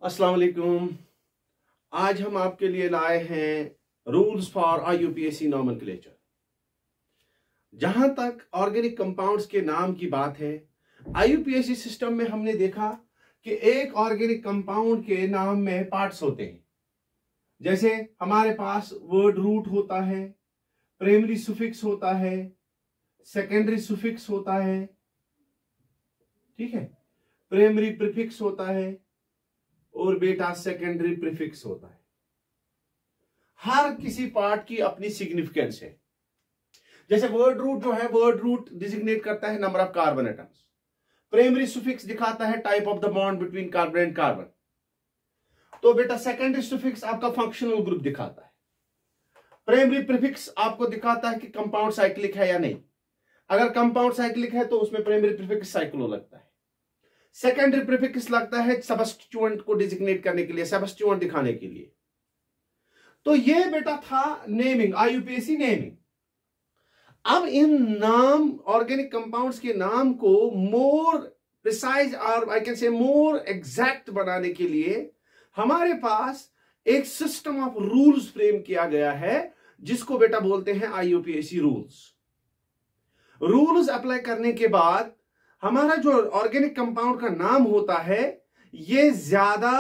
अस्सलाम वालेकुम। आज हम आपके लिए लाए हैं रूल्स फॉर आईयूपीएसी नॉमेनक्लेचर। जहां तक ऑर्गेनिक कंपाउंड्स के नाम की बात है, आईयूपीएसी सिस्टम में हमने देखा कि एक ऑर्गेनिक कंपाउंड के नाम में पार्ट्स होते हैं। जैसे हमारे पास वर्ड रूट होता है, प्राइमरी सुफिक्स होता है, सेकेंडरी सुफिक्स होता है, ठीक है, प्राइमरी प्रीफिक्स होता है और बेटा सेकेंडरी प्रीफिक्स होता है। हर किसी पार्ट की अपनी सिग्निफिकेंस है। जैसे वर्ड रूट जो है, वर्ड रूट डिजिग्नेट करता है number of carbon atoms. Primary suffix दिखाता है type of the bond between carbon and carbon. तो बेटा सेकेंडरी सुफिक्स आपका फंक्शनल ग्रुप दिखाता है। प्राइमरी प्रीफिक्स आपको दिखाता है कि कंपाउंड साइक्लिक है या नहीं। अगर कंपाउंड साइक्लिक है तो उसमें प्राइमरी प्रीफिक्स साइक्लो लगता है। सेकेंडरी प्रीफिक्स लगता है सबस्टिट्यूएंट को डिजिग्नेट करने के लिए, सबस्टिट्यूएंट दिखाने के लिए। तो ये बेटा था नेमिंग, आईयूपीएसी नेमिंग। अब इन नाम, ऑर्गेनिक कंपाउंड्स के नाम को मोर प्रिसाइज और आई कैन से मोर एग्जैक्ट बनाने के लिए हमारे पास एक सिस्टम ऑफ रूल्स फ्रेम किया गया है, जिसको बेटा बोलते हैं आईयूपीएसी रूल्स। रूल्स अप्लाई करने के बाद हमारा जो ऑर्गेनिक कंपाउंड का नाम होता है, ये ज्यादा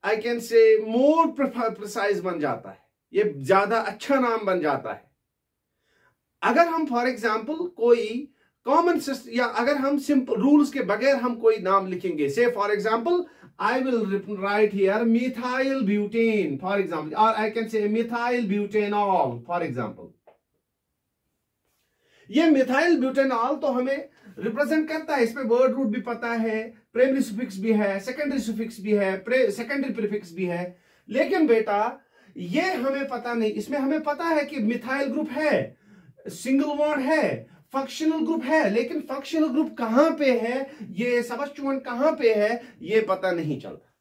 आई कैन से मोर प्रिसाइज बन जाता है, ये ज्यादा अच्छा नाम बन जाता है। अगर हम फॉर एग्जांपल कोई कॉमन सिस्टम या अगर हम सिंपल रूल्स के बगैर हम कोई नाम लिखेंगे, say for example I will write here methyl butane for example, और I can say methyl butanol for example. ये मिथाइल ब्यूटेनॉल तो हमें रिप्रेजेंट करता है, इसमें वर्ड रूट भी पता है, प्राइमरी सुफिक्स भी है, सेकेंडरी सुफिक्स भी है, सेकेंडरी प्रीफिक्स भी है। लेकिन बेटा ये हमें पता नहीं, इसमें हमें पता है कि मिथाइल ग्रुप है, सिंगल बॉन्ड है, फंक्शनल ग्रुप है, लेकिन फंक्शनल ग्रुप कहां पे है, ये सबस्टिट्यूएंट कहां पे है, ये पता नहीं चलता।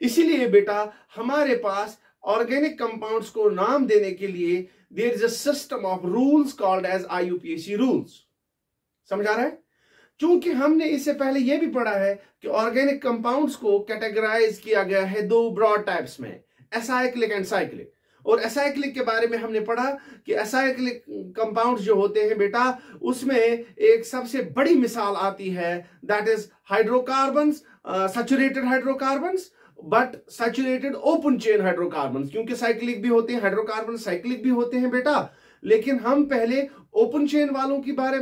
इसीलिए बेटा हमारे पास ऑर्गेनिक कंपाउंड्स को नाम देने के लिए there is a system of rules called as IUPAC rules. समझ आ रहा है? चूंकि हमने इससे पहले यह भी पढ़ा है कि ऑर्गेनिक कंपाउंड्स को कैटेगराइज किया गया है दो ब्रॉड टाइप्स में, एसाइक्लिक एंड साइक्लिक। और एसाइक्लिक के बारे में हमने पढ़ा कि एसाइक्लिक कंपाउंड्स जो होते हैं बेटा, उसमें एक सबसे बड़ी मिसाल आती है, that is hydrocarbons, saturated hydrocarbons, but saturated open chain hydrocarbons. क्योंकि साइक्लिक भी होते हैं हाइड्रोकार्बन, साइक्लिक भी होते हैं बेटा, लेकिन हम पहले ओपन चेन वालों के बारे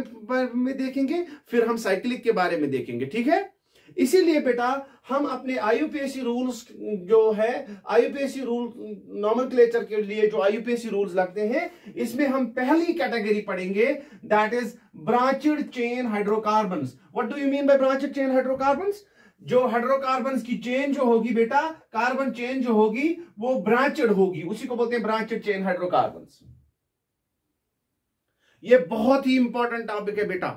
में देखेंगे, फिर हम साइक्लिक के बारे में देखेंगे, ठीक है। इसीलिए बेटा हम अपने आईयूपीएसी रूल्स जो है, आईयूपीएसी रूल नॉमेनक्लेचर के लिए जो आईयूपीएसी रूल्स लगते हैं, इसमें हम पहली कैटेगरी पढ़ेंगे, that is branched chain hydrocarbons. What do you mean by branched chain hydrocarbons? जो हाइड्रोकार्बन्स की चेन जो होगी बेटा, कार्बन चेन जो होगी वो ब्रांचेड होगी, उसी को बोलते हैं ब्रांचेड चेन हाइड्रोकार्बन्स। ये बहुत ही इंपॉर्टेंट टॉपिक है बेटा,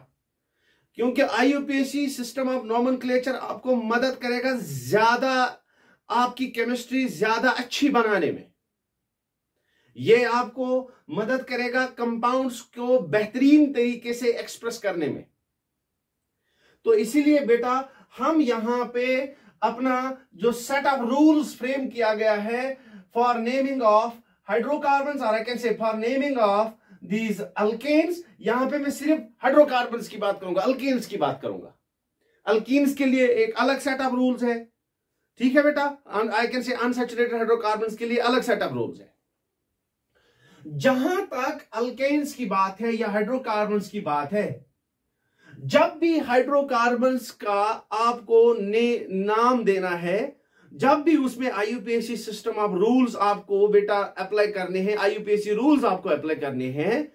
क्योंकि आईयूपीएसी सिस्टम ऑफ नॉमेनक्लेचर आपको मदद करेगा ज्यादा आपकी केमिस्ट्री ज्यादा अच्छी बनाने में। यह आपको मदद करेगा कंपाउंड्स को बेहतरीन तरीके से एक्सप्रेस करने में। तो इसीलिए बेटा हम यहां पे अपना जो सेट ऑफ रूल्स फ्रेम किया गया है फॉर नेमिंग ऑफ हाइड्रोकार्बन्स, और I can say for naming of these alkanes, यहां पे मैं सिर्फ हाइड्रोकार्बन्स की बात करूंगा, अल्केन्स की बात करूंगा। अल्कीन्स के लिए एक अलग सेट ऑफ रूल्स है, ठीक है बेटा। आई कैन से अनसैचुरेटेड हाइड्रोकार्बन्स के लिए अलग सेट ऑफ रूल्स है। जहां तक अल्केन्स की बात है या हाइड्रोकार्बन्स की बात है, जब भी हाइड्रोकार्बन्स का आपको नाम देना है, जब भी उसमें आईयूपीएसी सिस्टम ऑफ रूल्स आपको बेटा अप्लाई करने हैं, आईयूपीएसी रूल्स आपको अप्लाई करने हैं,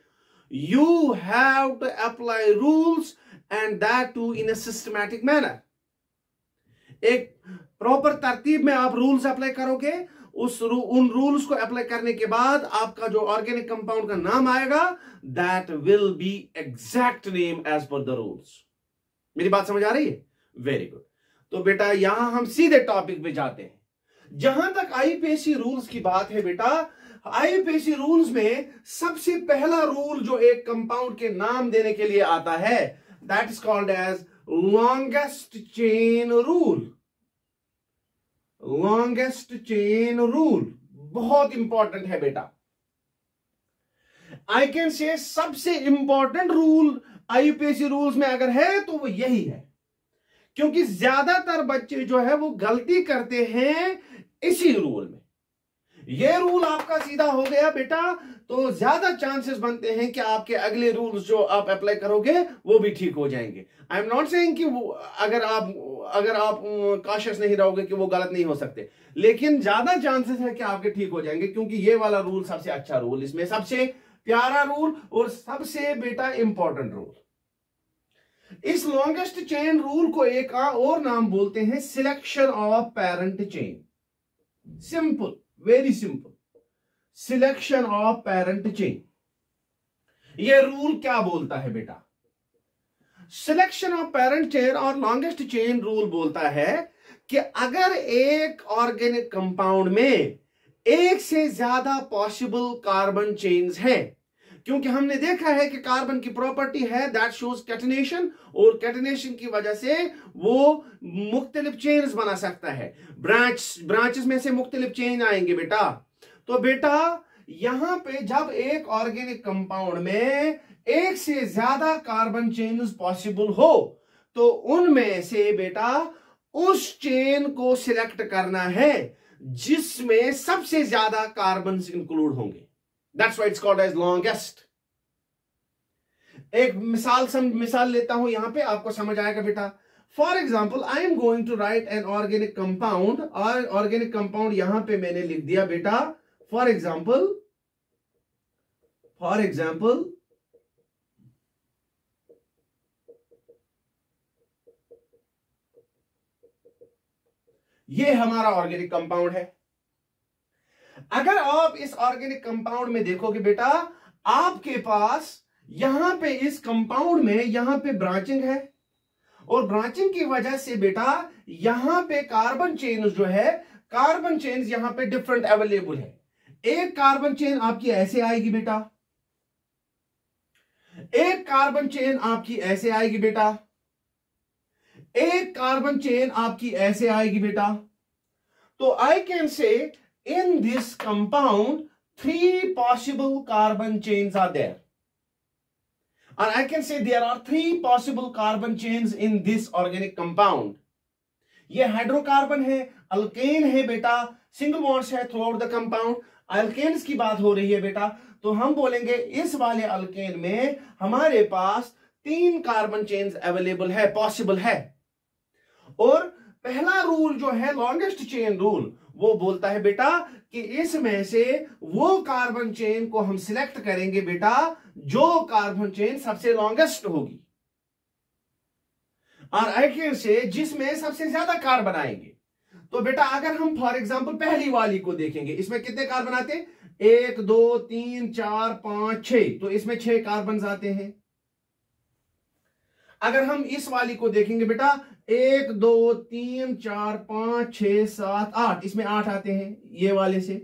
you have to apply rules and that too in a systematic manner. एक प्रॉपर तरतीब में आप रूल्स अप्लाई करोगे, उन रूल्स को अप्लाई करने के बाद आपका जो ऑर्गेनिक कंपाउंड का नाम आएगा, that will be exact name as per the rules. मेरी बात समझ आ रही है? Very good. तो बेटा यहां हम सीधे टॉपिक पे जाते हैं। जहां तक आईयूपीएसी रूल्स की बात है बेटा, आईयूपीएसी रूल्स में सबसे पहला रूल जो एक कंपाउंड के नाम देने के लिए आता है, that is called as longest chain rule. Longest chain rule बहुत इंपॉर्टेंट है बेटा। आई कैन से सबसे इंपॉर्टेंट रूल आईयूपीएससी रूल्स में अगर है तो वो यही है, क्योंकि ज्यादातर बच्चे जो है वो गलती करते हैं इसी रूल में। ये रूल आपका सीधा हो गया बेटा तो ज्यादा चांसेस बनते हैं कि आपके अगले रूल्स जो आप अप्लाई करोगे वो भी ठीक हो जाएंगे। आई एम नॉट सेइंग कि अगर आप कॉशियस नहीं रहोगे कि वो गलत नहीं हो सकते, लेकिन ज्यादा चांसेस है कि आपके ठीक हो जाएंगे, क्योंकि ये वाला रूल सबसे अच्छा रूल, इसमें सबसे प्यारा रूल और सबसे बेटा इंपॉर्टेंट रूल। इस लॉन्गेस्ट चेन रूल को एक और नाम बोलते हैं selection of parent chain. Simple, very simple, selection of parent chain. यह रूल क्या बोलता है बेटा? सिलेक्शन ऑफ पेरेंट चेन और लॉन्गेस्ट चेन रूल बोलता है कि अगर एक ऑर्गेनिक कंपाउंड में एक से ज्यादा पॉसिबल कार्बन चेन्स हैं, क्योंकि हमने देखा है कि कार्बन की प्रॉपर्टी है दैट शोज कैटेनेशन, और कैटेनेशन की वजह से वो मुख्तलिफ चेन्स बना सकता है, ब्रांचेस में से मुख्तलिफ चेन आएंगे बेटा। तो बेटा यहां पे जब एक ऑर्गेनिक कंपाउंड में एक से ज्यादा कार्बन चेन्स पॉसिबल हो तो उनमें से बेटा उस चेन को सिलेक्ट करना है जिसमें सबसे ज्यादा कार्बन इंक्लूड होंगे। That's why it's called as longest. एक मिसाल लेता हूं यहां पे, आपको समझ आएगा बेटा। For example I am going to write an organic compound, और ऑर्गेनिक कंपाउंड यहां पे मैंने लिख दिया बेटा फॉर एग्जाम्पल ये हमारा ऑर्गेनिक कंपाउंड है। अगर आप इस ऑर्गेनिक कंपाउंड में देखोगे बेटा, आपके पास यहां पे इस कंपाउंड में यहां पे ब्रांचिंग है, और ब्रांचिंग की वजह से बेटा यहां पे कार्बन चेन जो है, कार्बन चेन यहां पे डिफरेंट अवेलेबल है। एक कार्बन चेन आपकी ऐसे आएगी बेटा, एक कार्बन चेन आपकी ऐसे आएगी बेटा, एक कार्बन चेन आपकी ऐसे आएगी बेटा। तो आई कैन से in this compound 3 possible carbon chains are there, or I can say there are 3 possible carbon chains in this organic compound. ये हाइड्रोकार्बन है, अल्केन है बेटा, सिंगल बॉन्ड्स है throughout the compound. Alkanes की बात हो रही है बेटा, तो हम बोलेंगे इस वाले अल्केन में हमारे पास 3 कार्बन चेन्स अवेलेबल है, पॉसिबल है। और पहला रूल जो है लॉन्गेस्ट चेन रूल, वो बोलता है बेटा कि इसमें से वो कार्बन चेन को हम सिलेक्ट करेंगे बेटा जो कार्बन चेन सबसे लॉन्गेस्ट होगी, और आई से जिसमें सबसे ज्यादा कार्बन आएंगे। तो बेटा अगर हम फॉर एग्जांपल पहली वाली को देखेंगे, इसमें कितने कार्बन आते हैं? 1 2 3 4 5 6, तो इसमें 6 कार्बन आते हैं। अगर हम इस वाली को देखेंगे बेटा, 1 2 3 4 5 6 7 8, इसमें 8 आते हैं ये वाले से।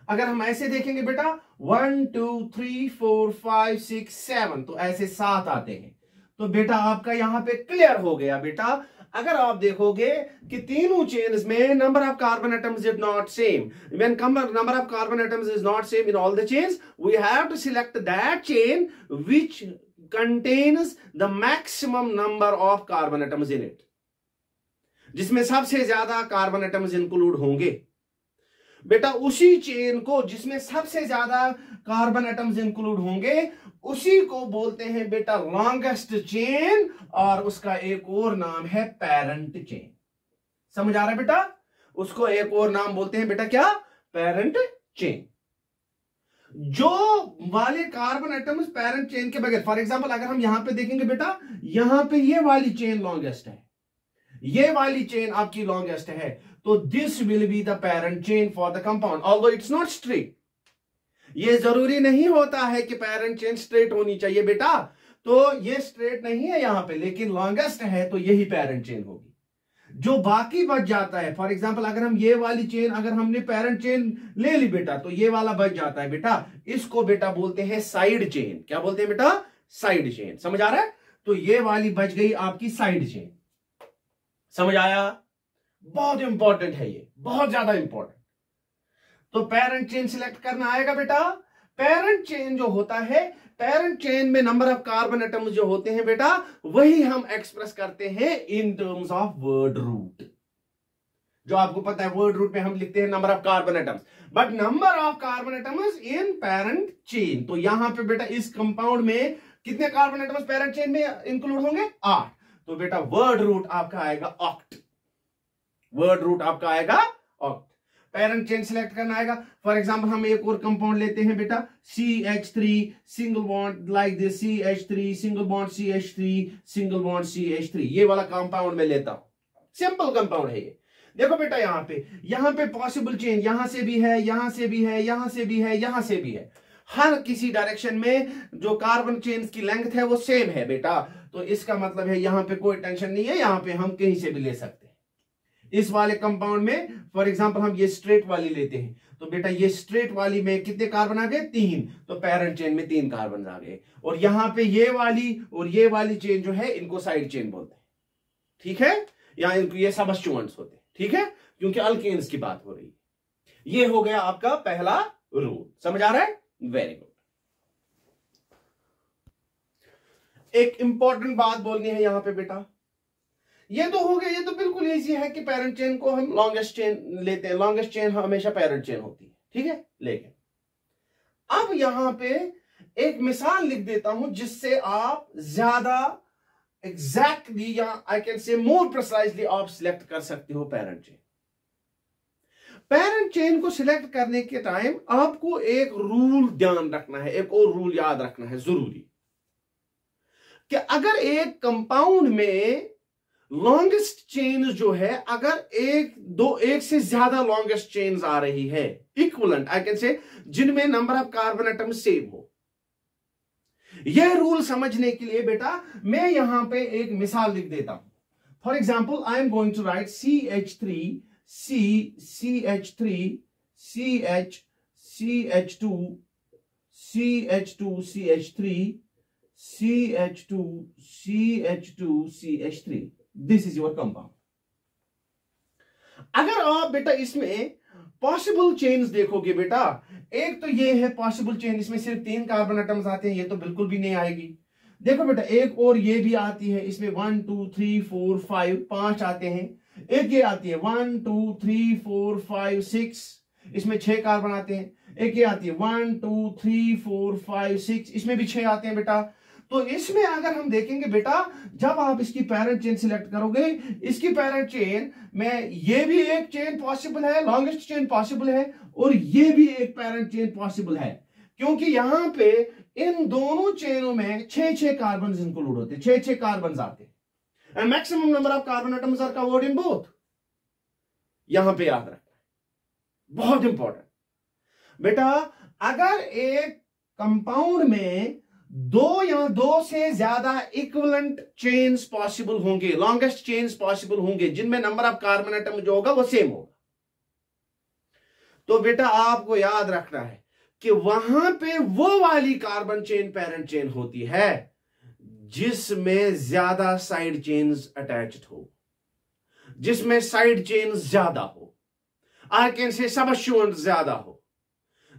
अगर हम ऐसे देखेंगे बेटा 1 2 3 4 5 6 7, तो ऐसे 7 आते हैं। तो बेटा आपका यहां पे क्लियर हो गया बेटा। अगर आप देखोगे कि तीनों चेन्स में number of carbon atoms is not same, when number of carbon atoms is not same in all the chains, we have to select that chain which contains the maximum number of carbon atoms in it, जिसमें सबसे ज्यादा carbon atoms include होंगे। बेटा उसी chain को जिसमें सबसे ज्यादा कार्बन एटम्स इंक्लूड होंगे उसी को बोलते हैं बेटा लॉन्गेस्ट चेन, और उसका एक और नाम है पेरेंट चेन। समझ आ रहा है बेटा? उसको एक और नाम बोलते हैं बेटा क्या? Parent chain. जो वाले कार्बन एटम्स पेरेंट चेन के बगैर, फॉर एग्जांपल अगर हम यहां पे देखेंगे बेटा, यहां पे ये वाली चेन लॉन्गेस्ट है, ये वाली चेन आपकी लॉन्गेस्ट है, तो this will be the parent chain for the compound, although it's not straight. ये जरूरी नहीं होता है कि पेरेंट चेन स्ट्रेट होनी चाहिए बेटा, तो ये स्ट्रेट नहीं है यहां पे, लेकिन लॉन्गेस्ट है तो यही पेरेंट चेन होगी। जो बाकी बच जाता है, फॉर एग्जांपल अगर हम ये वाली चेन, अगर हमने पेरेंट चेन ले ली बेटा, तो ये वाला बच जाता है बेटा, इसको बेटा बोलते हैं साइड चेन। क्या बोलते हैं बेटा? Side chain. समझ आ रहा है? तो ये वाली बच गई आपकी साइड चेन। समझ आया? बहुत इंपॉर्टेंट है, ये बहुत ज्यादा इंपॉर्टेंट। तो पेरेंट चेन सिलेक्ट करना आएगा बेटा। पेरेंट चेन जो होता है, पेरेंट चेन में नंबर ऑफ कार्बन एटम्स जो होते हैं बेटा, वही हम एक्सप्रेस करते हैं in terms of word root. जो आपको पता है वर्ड रूट में हम लिखते हैं number of carbon atoms, but number of carbon atoms in parent chain. तो यहां पे बेटा इस कंपाउंड में कितने कार्बन एटम्स पेरेंट चेन में इंक्लूड होंगे? 8। तो बेटा वर्ड रूट आपका आएगा ऑक्ट। वर्ड रूट आपका आएगा ऑक्ट। पेरेंट चेन सिलेक्ट करना आएगा। फॉर एग्जांपल हम एक और कंपाउंड लेते हैं बेटा, CH3 single bond like this, CH3 single bond CH3 single bond CH3। ये वाला कंपाउंड में लेता हूं, सिंपल कंपाउंड है ये। देखो बेटा यहां पे पॉसिबल चेन यहां से भी है, यहां से भी है, यहां से भी है, यहां से भी है। हर किसी डायरेक्शन में जो कार्बन चेन की लेंथ है वो सेम है बेटा। तो इसका मतलब है यहां पे कोई टेंशन नहीं है, यहां पे हम कहीं से भी ले सकते हैं। इस वाले कंपाउंड में फॉर एग्जांपल हम ये स्ट्रेट वाली लेते हैं, तो बेटा ये स्ट्रेट वाली में कितने कार्बन आ गए? 3। तो पेरेंट चेन में 3 कार्बन आ गए। और यहां पे ये वाली और ये वाली चेन जो है इनको साइड चेन बोलते हैं, ठीक है, या इनको ये सबस्टिट्यूएंट्स होते हैं, ठीक है, क्योंकि अल्केन्स की बात हो रही है। ये हो गया आपका पहला रूल, समझ आ रहा है? Very good. एक इंपॉर्टेंट बात बोलनी है यहां पे बेटा, ये तो हो गया, ये तो बिल्कुल इजी है कि पेरेंट चेन को हम लॉन्गेस्ट चेन लेते हैं, लॉन्गेस्ट चेन हमेशा पेरेंट चेन होती है, ठीक है। लेकिन अब यहां पे एक मिसाल लिख देता हूं जिससे आप ज्यादा एग्जैक्टली या आई कैन से मोर प्रिसाइजली आप सिलेक्ट कर सकते हो पेरेंट चेन। पेरेंट चेन को सिलेक्ट करने के टाइम आपको एक रूल ध्यान रखना है, एक और रूल याद रखना है जरूरी, कि अगर एक कंपाउंड में लॉन्गेस्ट चेन जो है, अगर एक से ज्यादा लॉन्गेस्ट चेन्स आ रही है इक्विवेलेंट आई कैन से, जिनमें number of carbon atom same हो, यह रूल समझने के लिए बेटा मैं यहां पे एक मिसाल लिख देता हूं। For example I am going to write CH3 CH3 CH CH2 CH2 CH3 CH2 CH2 CH3। This is your compound. अगर आप बेटा इसमें पॉसिबल चेन्स देखोगे बेटा, एक तो ये है पॉसिबल चेन, इसमें सिर्फ 3 कार्बन एटम्स आते हैं, ये तो बिल्कुल भी नहीं आएगी। देखो बेटा एक और ये भी आती है, इसमें 1 2 3 4 5 5 आते हैं। एक ये आती है 1 2 3 4 5 6, इसमें 6 कार्बन आते हैं। एक ये आती है 1 2 3 4 5 6, इसमें भी 6 आते हैं बेटा। तो इसमें अगर हम देखेंगे बेटा, जब आप इसकी पेरेंट चेन सिलेक्ट करोगे, इसकी पेरेंट चेन में ये भी एक चेन पॉसिबल है, लॉन्गेस्ट चेन पॉसिबल है, और ये भी एक पेरेंट चेन पॉसिबल है, क्योंकि यहां पे इन दोनों चेनों में 6 कार्बन इंक्लूड होते, 6 कार्बन आते हैं। And maximum number of carbon atoms are covered in both. यहां पे याद रखना है, बहुत इंपॉर्टेंट बेटा। अगर एक कंपाउंड में 2 या 2 से ज्यादा इक्विवेलेंट चेन्स पॉसिबल होंगे, लॉन्गेस्ट चेन्स पॉसिबल होंगे, जिनमें नंबर ऑफ कार्बन एटम जो होगा वो सेम होगा, तो बेटा आपको याद रखना है कि वहां पे वो वाली कार्बन चेन पेरेंट चेन होती है जिसमें ज्यादा साइड चेन्स अटैच्ड हो, जिसमें साइड चेन्स ज्यादा हो, आई कैन से सबस्टिट्यूएंट ज्यादा हो,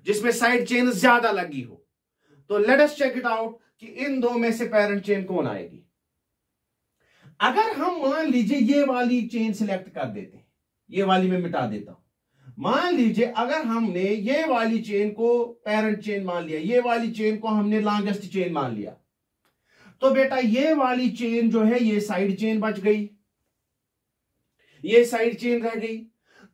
जिसमें साइड चेन ज्यादा लगी हो। तो let us check it out कि इन 2 में से पेरेंट चेन कौन आएगी। अगर हम मान लीजिए ये वाली चेन सिलेक्ट कर देते हैं, ये वाली मैं मिटा देता हूं। मान लीजिए अगर हमने ये वाली चेन को पेरेंट चेन मान लिया, ये वाली चेन को हमने लॉन्गेस्ट चेन मान लिया, तो बेटा ये वाली चेन जो है ये साइड चेन बच गई, ये साइड चेन रह गई।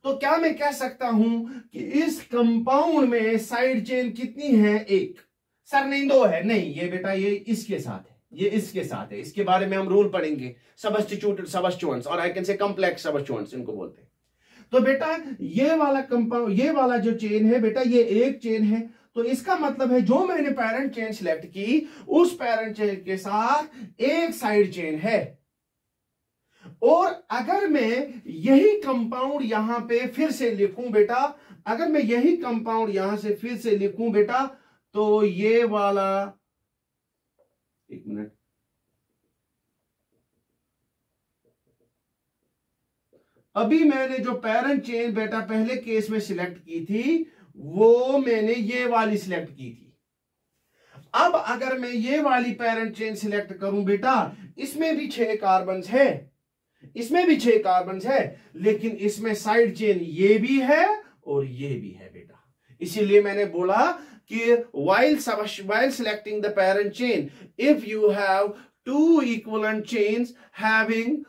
तो क्या मैं कह सकता हूं कि इस कंपाउंड में साइड चेन कितनी है? 1। सर नहीं 2 है, नहीं, ये बेटा ये इसके साथ है, ये इसके साथ है। इसके बारे में हम रूल पढ़ेंगे, सबस्टिट्यूटेड सबस्टिट्यूएंट्स, और आई कैन से कॉम्प्लेक्स सबस्टिट्यूएंट्स इनको बोलते हैं। तो बेटा ये वाला कंपाउंड, ये वाला जो चेन है बेटा ये एक चेन है, तो इसका मतलब है जो मैंने पेरेंट चेन सिलेक्ट की उस पेरेंट चेन के साथ एक साइड चेन है। और अगर मैं यही कंपाउंड यहां पे फिर से लिखूं बेटा, अगर मैं यही कंपाउंड यहां से फिर से लिखूं बेटा, तो ये वाला, एक मिनट, अभी मैंने जो पेरेंट चेन बेटा पहले केस में सिलेक्ट की थी वो मैंने ये वाली सिलेक्ट की थी। अब अगर मैं ये वाली पेरेंट चेन सिलेक्ट करूं बेटा, इसमें भी 6 कार्बन्स है, इसमें भी 6 कार्बन्स है, लेकिन इसमें साइड चेन ये भी है और ये भी है बेटा। इसीलिए मैंने बोला कि while selecting the parent chain, if you have 2 equivalent chains having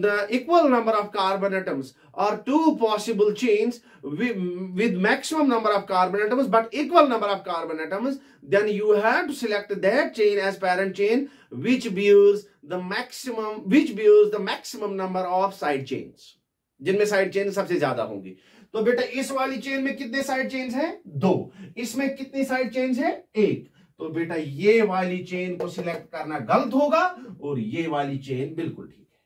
the equal number of carbon atoms or 2 possible chains with maximum number of carbon atoms but equal number of carbon atoms, then you have to select that chain as parent chain which bears the maximum number of side chains, जिनमें side chain सबसे ज्यादा होंगी। तो बेटा इस वाली chain में कितने साइड चेन्स हैं? 2। इसमें कितनी साइड चेन्स हैं? 1। तो बेटा ये वाली चेन को सिलेक्ट करना गलत होगा और ये वाली चेन बिल्कुल ठीक है।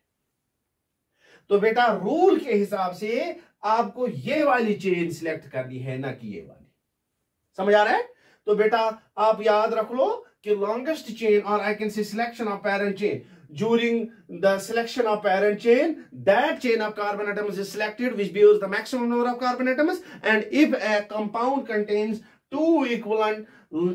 तो बेटा रूल के हिसाब से आपको ये वाली चेन सिलेक्ट करनी है, ना कि ये वाली। समझ आ रहा है? तो बेटा आप याद रख लो कि लॉन्गेस्ट चेन और आई कैन से selection of parent chain, during the selection of parent chain, that chain of carbon atoms is selected which bears the maximum number of carbon atoms, and if a compound contains 2 equivalent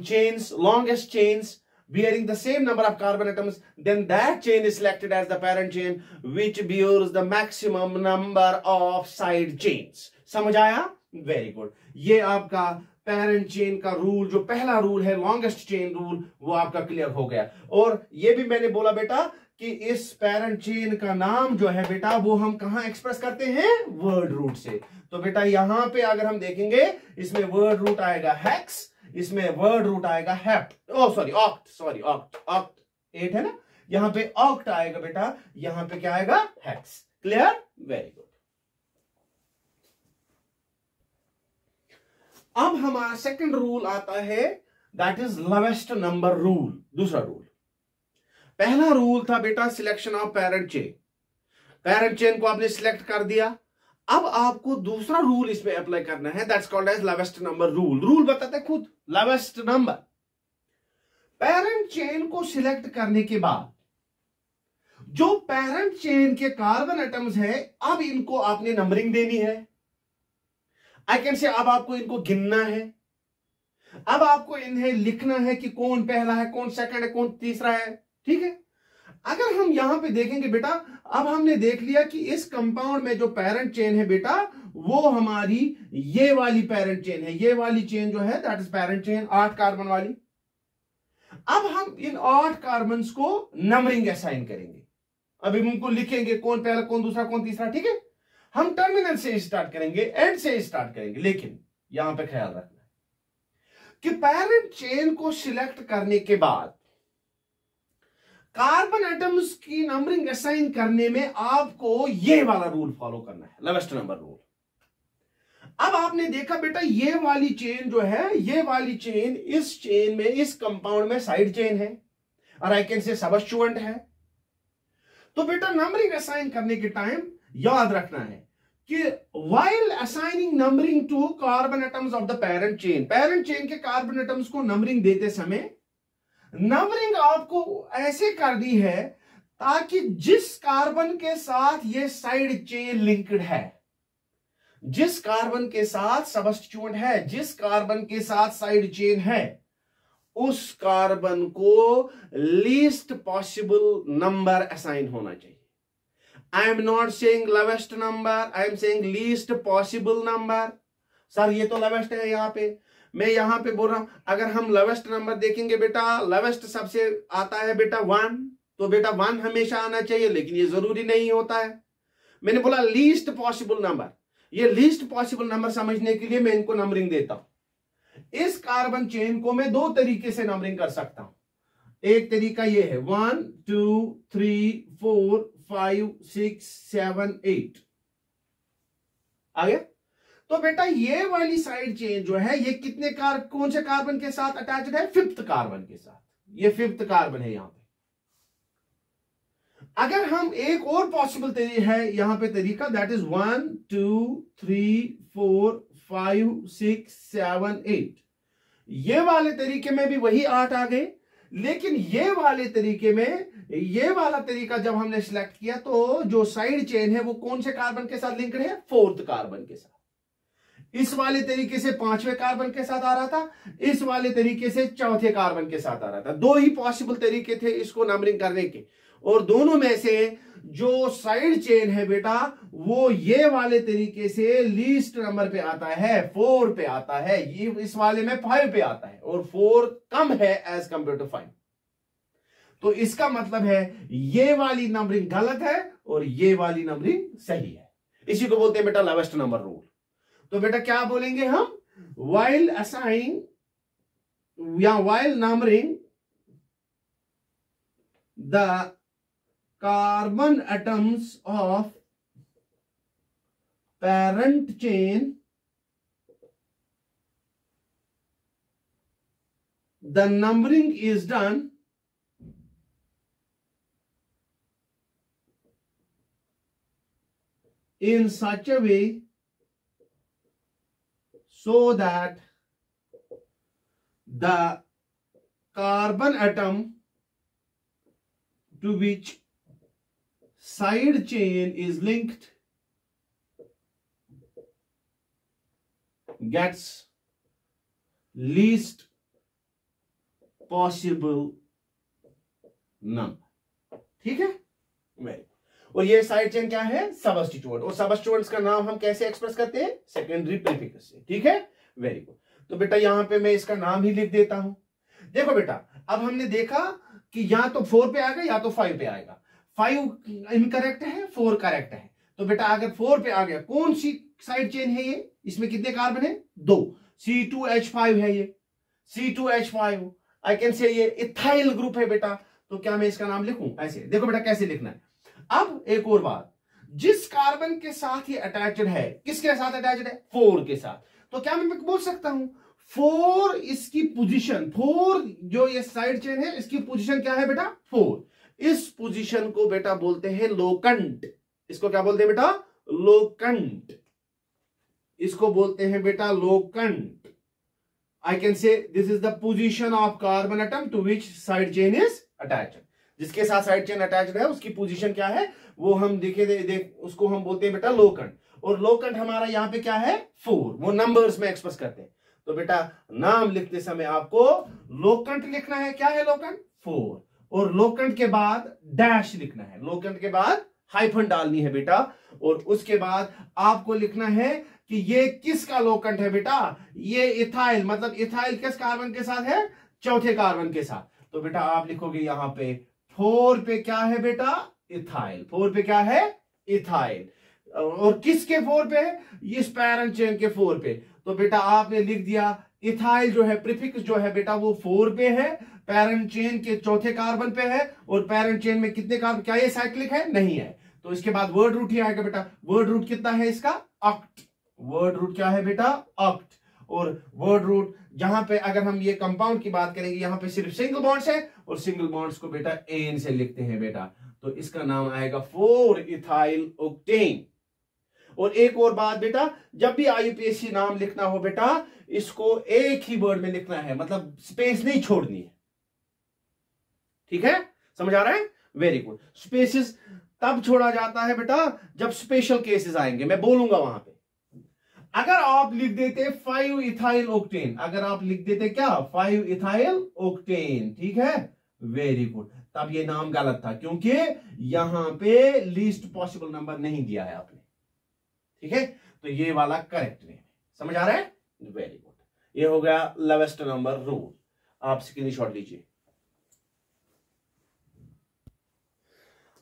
chains, longest chains bearing the same number of carbon atoms, then that chain is selected as the parent chain which bears the maximum number of side chains. समझ आया? Very good. ये आपका parent chain का rule, जो पहला rule है longest chain rule, वो आपका क्लियर हो गया। और ये भी मैंने बोला बेटा कि इस पेरेंट चेन का नाम जो है बेटा वो हम कहां एक्सप्रेस करते हैं? वर्ड रूट से। तो बेटा यहां पे अगर हम देखेंगे इसमें वर्ड रूट आएगा हेक्स, इसमें वर्ड रूट आएगा हेप्ट, ऑक्ट 8 है ना, यहां पे ऑक्ट आएगा बेटा, यहां पे क्या आएगा? हेक्स। क्लियर? Very good. अब हमारा सेकंड रूल आता है, that is lowest number rule. दूसरा रूल, पहला रूल था बेटा selection of parent chain. Parent chain को आपने सिलेक्ट कर दिया, अब आपको दूसरा रूल इसमें अप्लाई करना है, that's called as lowest number rule. Rule बताते हैं खुद, लोवेस्ट नंबर। पेरेंट चेन को सिलेक्ट करने के बाद जो पेरेंट चेन के कार्बन एटम्स है, अब इनको आपने नंबरिंग देनी है। आई कैन से अब आपको इनको गिनना है, अब आपको इन्हें लिखना है कि कौन पहला है, कौन सेकंड है, कौन तीसरा है। ठीक है? अगर हम यहां पे देखेंगे बेटा, अब हमने देख लिया कि इस कंपाउंड में जो पेरेंट चेन है बेटा वो हमारी ये वाली पेरेंट चेन है। ये वाली चेन जो है that is parent chain, 8 carbon वाली। अब हम इन 8 कार्बन को नंबरिंग असाइन करेंगे। अभी हम उनको लिखेंगे कौन पहला, कौन दूसरा, कौन तीसरा। ठीक है? हम टर्मिनल से स्टार्ट करेंगे, एंड से स्टार्ट करेंगे, लेकिन यहां पे ख्याल रखना है कि पेरेंट चेन को सिलेक्ट करने के बाद कार्बन एटम्स की नंबरिंग असाइन करने में आपको ये वाला रूल फॉलो करना है, लोवेस्ट नंबर रूल। अब आपने देखा बेटा ये वाली चेन जो है, ये वाली चेन इस चेन में, इस कंपाउंड में साइड चेन है और आई कैन से सबस्टिट्यूएंट है। तो बेटा नंबरिंग असाइन करने के टाइम याद रखना है कि while assigning numbering to carbon atoms of the parent chain, parent chain के कार्बन एटम्स को नंबरिंग देते समय नंबरिंग आपको ऐसे करनी है ताकि जिस कार्बन के साथ ये साइड चेन लिंक्ड है, जिस कार्बन के साथ सबस्टिट्यूएंट है, जिस कार्बन के साथ साइड चेन है, उस कार्बन को लीस्ट पॉसिबल नंबर असाइन होना चाहिए। I am not saying lowest number, I am saying least possible number। Sir ये तो lowest है, यहाँ पे मैं यहाँ पे बोल रहा हूं अगर हम lowest नंबर देखेंगे बेटा, lowest सबसे आता है बेटा 1, तो बेटा 1 हमेशा आना चाहिए, लेकिन ये जरूरी नहीं होता है। मैंने बोला least possible number, ये least possible number समझने के लिए मैं इनको नंबरिंग देता हूं। इस कार्बन चेन को मैं 2 तरीके से नंबरिंग कर सकता हूं। एक तरीका ये है 1 2 3 4 5 6 7 8 आ गया। तो बेटा ये वाली साइड चेन जो है ये कितने कौन से कार्बन के साथ अटैच्ड है? 5th कार्बन के साथ। ये 5th कार्बन है यहां पे। अगर हम एक और पॉसिबल है यहां पे तरीका, दैट इज 1 2 3 4 5 6 7 8। ये वाले तरीके में भी वही 8 आ गए, लेकिन ये वाले तरीके में, ये वाला तरीका जब हमने सिलेक्ट किया तो जो साइड चेन है वो कौन से कार्बन के साथ लिंक्ड है? फोर्थ कार्बन के साथ। इस वाले तरीके से पांचवें कार्बन के साथ आ रहा था, इस वाले तरीके से चौथे कार्बन के साथ आ रहा था। दो ही पॉसिबल तरीके थे इसको नंबरिंग करने के, और दोनों में से जो साइड चेन है बेटा वो ये वाले तरीके से लीस्ट नंबर पे आता है, 4 पे आता है, ये इस वाले में 5 पे आता है, और 4 कम है एज कंपेयर टू 5। तो इसका मतलब है ये वाली नंबरिंग गलत है और ये वाली नंबरिंग सही है। इसी को बोलते हैं बेटा लोवेस्ट नंबर रूल। तो बेटा क्या बोलेंगे हम? वाइल असाइनिंग या while numbering the carbon atoms of parent chain, the numbering is done in such a way so that the carbon atom to which side chain is linked gets least possible number। ठीक है, very. और ये side chain क्या है? सबस्टिट्यूएंट। और सबस्टिट्यूएंट्स का नाम हम कैसे एक्सप्रेस करते हैं? सेकेंडरी प्रीफिक्स से। ठीक है, वेरी गुड। तो बेटा यहां पे मैं इसका नाम ही लिख देता हूं। देखो बेटा, अब हमने देखा कि या तो 4 पे आएगा या तो 5 पे आएगा। 5 इनकरेक्ट है, 4 करेक्ट है। तो बेटा अगर 4 पे आ गया, कौन सी साइड चेन है ये? इसमें कितने कार्बन है? 2। C2H5 है ये, C2H5। आई कैन से ये इथाइल ग्रुप है बेटा। तो क्या मैं इसका नाम लिखूं ऐसे? देखो बेटा कैसे लिखना है। अब एक और बात, जिस कार्बन के साथ ये अटैच्ड है, किसके साथ अटैच्ड है? 4 के साथ। तो क्या मैं बोल सकता हूं 4 इसकी पोजीशन, 4 जो ये साइड चेन है इसकी पोजीशन क्या है बेटा? 4। इस पोजीशन को बेटा बोलते हैं लोकंट। इसको क्या बोलते हैं बेटा? लोकंट। इसको बोलते हैं बेटा locant. I can say this is the position of carbon atom to which side chain is attached. जिसके साथ साइड चेन अटैच्ड है उसकी पोजीशन क्या है वो हम देख उसको हम बोलते हैं बेटा लोकंट। और लोकंट हमारा यहां पे क्या है? 4। वो नंबर्स में एक्सप्रेस करते हैं। तो बेटा नाम लिखते समय आपको लोकंट लिखना है। क्या है लोकंट? 4। और लोकंट के बाद डैश लिखना है, लोकंट के बाद हाइफन डालनी है बेटा। और उसके बाद आपको लिखना है कि ये किसका लोकंट है बेटा? ये इथाइल, मतलब इथाइल किस कार्बन के साथ है? चौथे कार्बन के साथ। तो बेटा आप लिखोगे यहां पे 4 पे क्या है बेटा? इथाइल। 4 पे क्या है? इथाइल। और किसके 4 पे है? इस पैरेंट चेन के 4 पे। तो बेटा आपने लिख दिया इथाइल जो है प्रीफिक्स जो है बेटा वो 4 पे है, पैरेंट चेन के चौथे कार्बन पे है। और पैरेंट चेन में कितने कार्बन? क्या ये साइक्लिक है? नहीं है। तो इसके बाद वर्ड रूट ही आएगा बेटा। वर्ड रूट कितना है इसका? ऑक्ट। वर्ड रूट क्या है बेटा? ऑक्ट। और वर्ड रूट जहां पे अगर हम ये कंपाउंड की बात करेंगे यहां पे सिर्फ सिंगल बॉन्ड्स है, और सिंगल बॉन्ड्स को बेटा एन से लिखते हैं बेटा। तो इसका नाम आएगा 4 इथाइल ओक्टेन। और एक और बात बेटा, जब भी आईयूपीएसी नाम लिखना हो बेटा इसको एक ही वर्ड में लिखना है, मतलब स्पेस नहीं छोड़नी है। ठीक है, समझ आ रहा है? Very good. स्पेसेस तब छोड़ा जाता है बेटा जब स्पेशल केसेस आएंगे, मैं बोलूंगा वहां पे। अगर आप लिख देते 5 इथाइल ओक्टेन, अगर आप लिख देते क्या? 5 इथाइल ओक्टेन। ठीक है, वेरी गुड। तब ये नाम गलत था क्योंकि यहां पे लीस्ट पॉसिबल नंबर नहीं दिया है आपने। ठीक है, तो ये वाला करेक्ट नेम है। समझ आ रहा है? Very good. ये हो गया लोवेस्ट नंबर रूल। आप स्क्रीनशॉट लीजिए।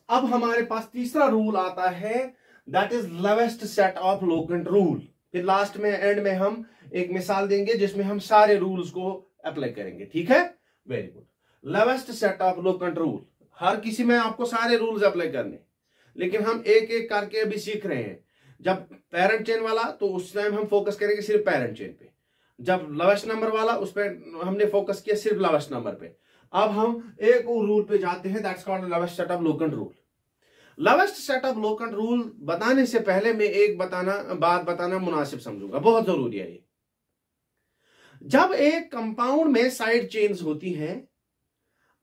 अब हमारे पास तीसरा रूल आता है, that is lowest set of locant rule. फिर लास्ट में एंड में हम एक मिसाल देंगे जिसमें हम सारे रूल्स को अप्लाई करेंगे। ठीक है, very good. Lowest set of locant rule, हर किसी में आपको सारे रूल्स अप्लाई करने, लेकिन हम एक एक करके अभी सीख रहे हैं। जब पेरेंट चेन वाला तो उस टाइम हम फोकस करेंगे सिर्फ पेरेंट चेन पे, जब लोवेस्ट नंबर वाला उस पर हमने फोकस किया सिर्फ लोवेस्ट नंबर पे। अब हम एक और रूल पे जाते हैं, that's called lowest set of locant rule. Lowest set of locant rule बताने से पहले मैं एक बात बताना मुनासिब समझूंगा, बहुत जरूरी है ये। जब एक कंपाउंड में साइड चेन्स होती हैं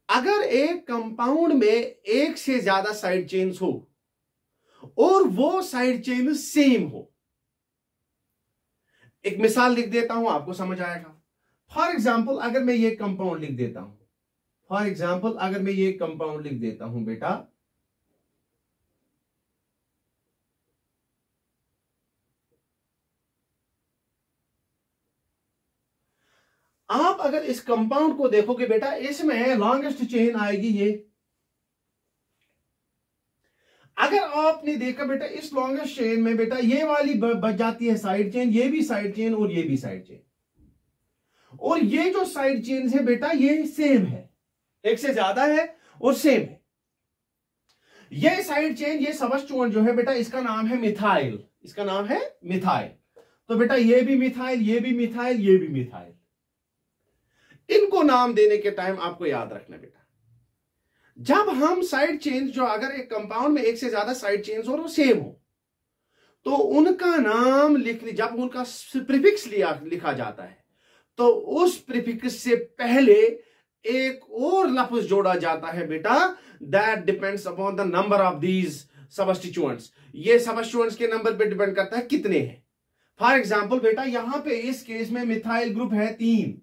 अगर एक कंपाउंड में एक से ज्यादा साइड चेन्स हो और वो साइड चेन सेम हो, एक मिसाल लिख देता हूं, आपको समझ आएगा। फॉर एग्जाम्पल अगर मैं ये कंपाउंड लिख देता हूं, फॉर एग्जाम्पल अगर मैं ये कंपाउंड लिख देता हूं बेटा, आप अगर इस कंपाउंड को देखोगे बेटा, इसमें लॉन्गेस्ट चेन आएगी ये। अगर आपने देखा बेटा इस लॉन्गेस्ट चेन में बेटा ये वाली बच जाती है साइड चेन, ये भी साइड चेन और ये भी साइड चेन, और ये जो साइड चेन है बेटा ये सेम है, एक से ज्यादा है और सेम है। ये साइड चेन, ये सबस्टिट्यूएंट जो है बेटा इसका नाम है मिथाइल, इसका नाम है मिथाइल। तो बेटा ये भी मिथाइल, ये भी मिथाइल, ये भी मिथाइल। इनको नाम देने के टाइम आपको याद रखना बेटा, जब हम साइड चेन्स जो अगर एक कंपाउंड में एक से ज्यादा साइड चेन्स और वो सेम हो तो उनका नाम जब उनका प्रीफिक्स लिखा जाता है तो उस प्रीफिक्स से पहले एक और लफ्ज जोड़ा जाता है बेटा, that depends upon the number of these substituents. ये सबस्टिट्यूएंट्स के नंबर पे डिपेंड करता है कितने हैं। फॉर एग्जांपल बेटा यहां पे इस केस में मिथाइल ग्रुप है 3,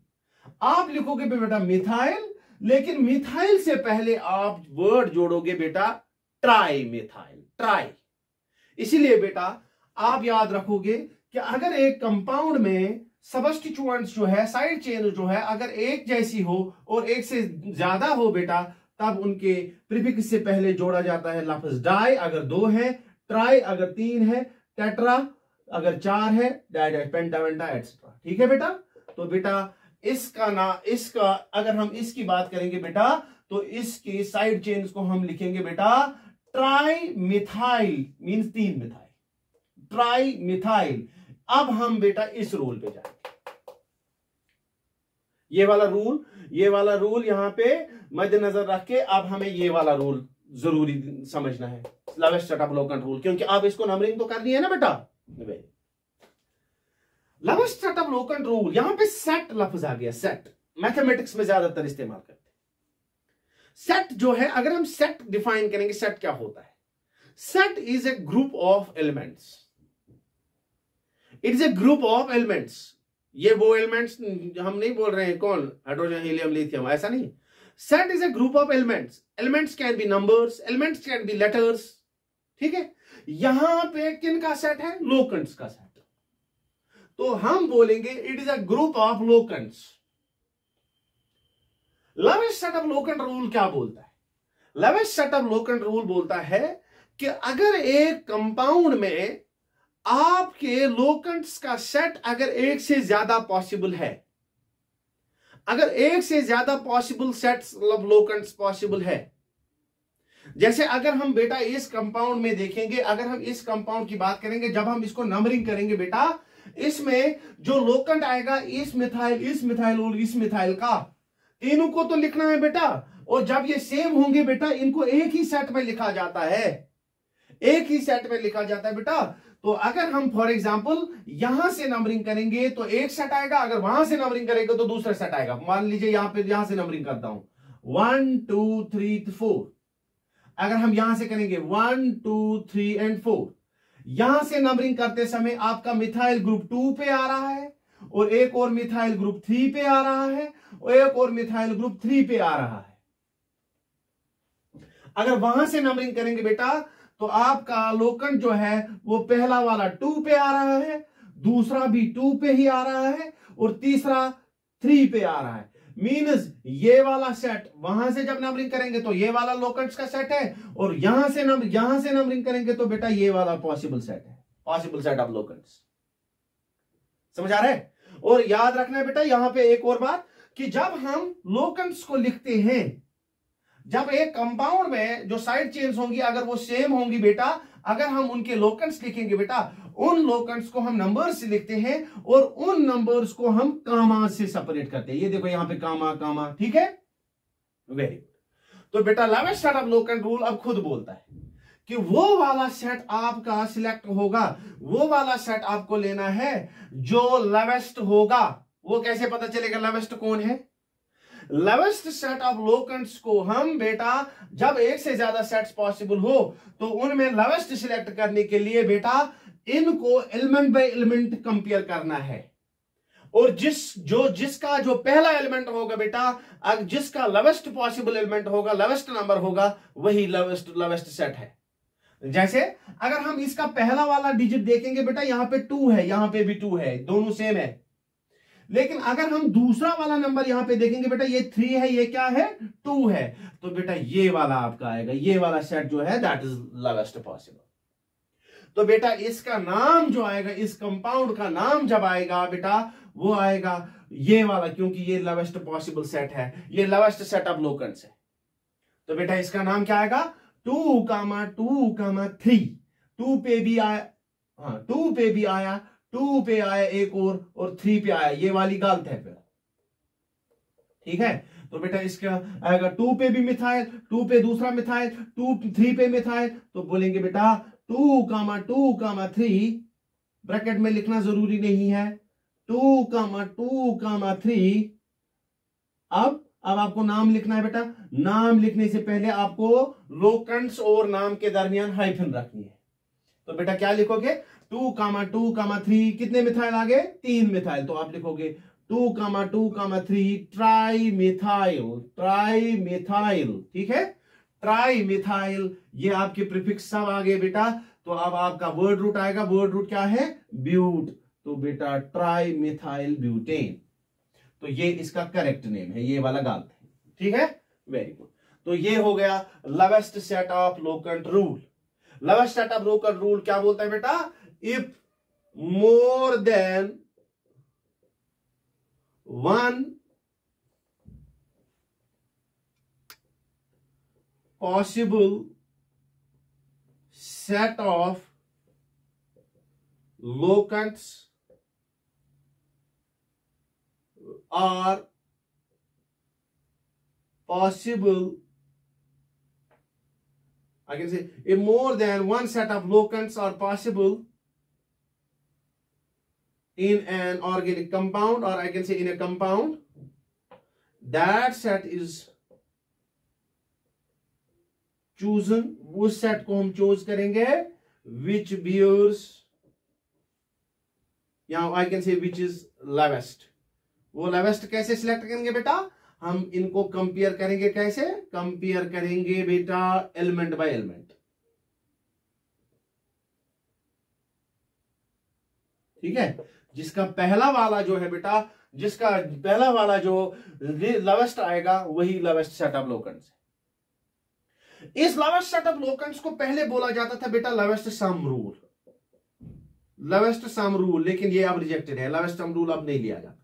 आप लिखोगे बेटा मिथाइल, लेकिन मिथाइल से पहले आप वर्ड जोड़ोगे बेटा ट्राई मिथाइल, ट्राई। इसीलिए बेटा आप याद रखोगे कि अगर एक कंपाउंड में सबस्टिट्यूएंट्स जो है, साइड चेन जो है, अगर एक जैसी हो और एक से ज्यादा हो बेटा, तब उनके प्रीफिक्स से पहले जोड़ा जाता है लफ्ज डाई अगर 2 है, ट्राई अगर 3 है, टेट्रा अगर 4 है, डाई पेंटावेंटा एटसेट्रा। ठीक है बेटा। तो बेटा इसका अगर हम इसकी बात करेंगे बेटा तो इसके साइड चेन्स को हम लिखेंगे बेटा tri methyl, means 3 methyl, tri methyl. अब हम बेटा इस रूल पे जाएंगे, ये वाला रूल यहां पे मद्देनजर रख के अब हमें ये वाला रूल जरूरी समझना है, लवेस्ट-स्टैट-अवलोकन रूल, क्योंकि आप इसको नंबरिंग तो करनी है ना बेटा। लवेस्ट-स्टैट-अवलोकन रूल, यहां पे सेट लफ्ज आ गया, सेट मैथमेटिक्स में ज्यादातर इस्तेमाल करते हैं। सेट जो है, अगर हम सेट डिफाइन करेंगे, सेट क्या होता है? Set is a group of elements, it is a group of elements. ये वो एलिमेंट्स हम नहीं बोल रहे हैं कौन, हाइड्रोजन, हीलियम, लिथियम, ऐसा नहीं। Set is a group of elements, elements can be numbers, elements can be letters. ठीक है, यहां पे किन का सेट है? लोकेंट्स का सेट। तो हम बोलेंगे it is a group of locants. Lowest set of locant rule क्या बोलता है? लवेस्ट-स्टैट-अवलोकन रूल बोलता है कि अगर एक कंपाउंड में आपके लोकेंट्स का सेट अगर एक से ज्यादा पॉसिबल है, अगर एक से ज्यादा पॉसिबल सेट्स लोकेंट्स पॉसिबल है, जैसे अगर हम बेटा इस कंपाउंड में देखेंगे, अगर हम इस कंपाउंड की बात करेंगे, जब हम इसको नंबरिंग करेंगे बेटा, इसमें जो लोकेंट आएगा इस मिथाइल और इस मिथाइल का, तीनों को तो लिखना है बेटा, और जब ये सेम होंगे बेटा इनको एक ही सेट में लिखा जाता है, एक ही सेट में लिखा जाता है बेटा। तो अगर हम फॉर एग्जांपल यहां से नंबरिंग करेंगे तो एक सेट आएगा, अगर वहां से नंबरिंग करेंगे तो दूसरा सेट आएगा। मान लीजिए यहां से नंबरिंग करता हूं 1 2 3 4, अगर हम यहां से करेंगे 1 2 3 एंड 4, यहां से नंबरिंग करते समय आपका मिथाइल ग्रुप 2 पे आ रहा है, और एक और मिथाइल ग्रुप 3 पे आ रहा है, और एक और मिथाइल ग्रुप 3 पे आ रहा है। अगर वहां से नंबरिंग करेंगे बेटा तो आपका लोकेंट जो है वो पहला वाला 2 पे आ रहा है, दूसरा भी 2 पे ही आ रहा है, और तीसरा 3 पे आ रहा है। मीन्स ये वाला सेट वहां से जब नंबरिंग करेंगे तो ये वाला लोकेंट्स का सेट है, और यहां से नंबरिंग करेंगे तो बेटा ये वाला पॉसिबल सेट है, पॉसिबल सेट ऑफ लोकेंट्स। समझ आ रहा है? और याद रखना है बेटा यहां पे एक और बात, कि जब हम लोकेंट्स को लिखते हैं, जब एक कंपाउंड में जो साइड चेन्स होंगी अगर वो सेम होंगी बेटा, अगर हम उनके लोकेंट्स लिखेंगे बेटा, उन लोकेंट्स को हम नंबर्स से लिखते हैं और उन नंबर्स को हम कामा से सेपरेट करते हैं। ये देखो यहां पे कामा कामा, ठीक है, वेरी गुड। तो बेटा लवेस्ट-स्टैट-अवलोकन रूल अब खुद बोलता है कि वो वाला सेट आपका सिलेक्ट होगा, वो वाला सेट आपको लेना है जो लवेस्ट होगा। वो कैसे पता चलेगा लवेस्ट कौन है? लेवेस्ट सेट ऑफ लोकेंट्स को हम बेटा जब एक से ज्यादा सेट्स पॉसिबल हो तो उनमें लेवेस्ट सिलेक्ट करने के लिए बेटा इनको एलिमेंट बाय एलिमेंट कंपेयर करना है, और जिसका जो पहला एलिमेंट होगा बेटा, जिसका लेवेस्ट पॉसिबल एलिमेंट होगा, लेवेस्ट नंबर होगा, वही लेवेस्ट सेट है। जैसे अगर हम इसका पहला वाला डिजिट देखेंगे बेटा, यहां पे 2 है, यहां पे भी 2 है, दोनों सेम है। लेकिन अगर हम दूसरा वाला नंबर यहां पे देखेंगे बेटा, ये 3 है, ये क्या है 2 है, तो बेटा ये वाला आपका आएगा, ये वाला सेट जो है दैट इज लेवेस्ट पॉसिबल। तो बेटा इसका नाम जो आएगा, इस कंपाउंड का नाम जब आएगा बेटा, वो आएगा ये वाला, क्योंकि ये लेवेस्ट पॉसिबल सेट है, ये लेवेस्ट सेट ऑफ लोकेंट्स है। तो बेटा इसका नाम क्या आएगा, 2,2,3। 2 पे भी आया, हाँ 2 पे भी आया, 2 पे आया एक और 3 पे आया, ये वाली गलत है फिर, ठीक है। तो बेटा इसका आएगा 2 पे भी मिथाइल, 2 पे दूसरा मिथाइल, 3 पे मिथाइल, तो बोलेंगे बेटा 2,2,3, ब्रैकेट में लिखना जरूरी नहीं है, 2,2,3। अब आपको नाम लिखना है बेटा, नाम लिखने से पहले आपको लोकेंट्स और नाम के दरमियान हाइफन रखनी है। तो बेटा क्या लिखोगे, 2,2,3, कितने मिथाइल आ गए, 3 मिथाइल, तो आप लिखोगे 2,2,3 ट्राई मिथाइल, ठीक है, ट्राई मिथाइल। ये आपके प्रीफिक्स सब आ गए बेटा। तो अब आपका वर्ड रूट आएगा, वर्ड रूट क्या है, ब्यूट, तो बेटा ट्राई मिथाइल ब्यूटेन, तो ये इसका करेक्ट नेम है, ये वाला गलत है, ठीक है, वेरी गुड। तो ये हो गया lowest set of locant rule. Lowest set of locant rule क्या बोलता है बेटा, if more than 1 possible set of locants are possible, I can say if more than one set of locants are possible in an organic compound, or I can say in a compound, that set is chosen, उस set को हम choose करेंगे which bears, या आई can से which is lowest। वो लेवेस्ट कैसे select करेंगे बेटा, हम इनको कंपेयर करेंगे, कैसे कंपेयर करेंगे बेटा, एलिमेंट बाय एलिमेंट, ठीक है। जिसका पहला वाला जो है बेटा, जिसका पहला वाला जो लेवेस्ट आएगा वही लेवेस्ट सेट ऑफ लोकेंट्स है। इस लेवेस्ट सेट ऑफ लोकेंट्स को पहले बोला जाता था बेटा लेवेस्ट सम रूल, लेवेस्ट सम रूल, लेकिन ये अब रिजेक्टेड है, लेवेस्ट सम रूल अब नहीं लिया जाता।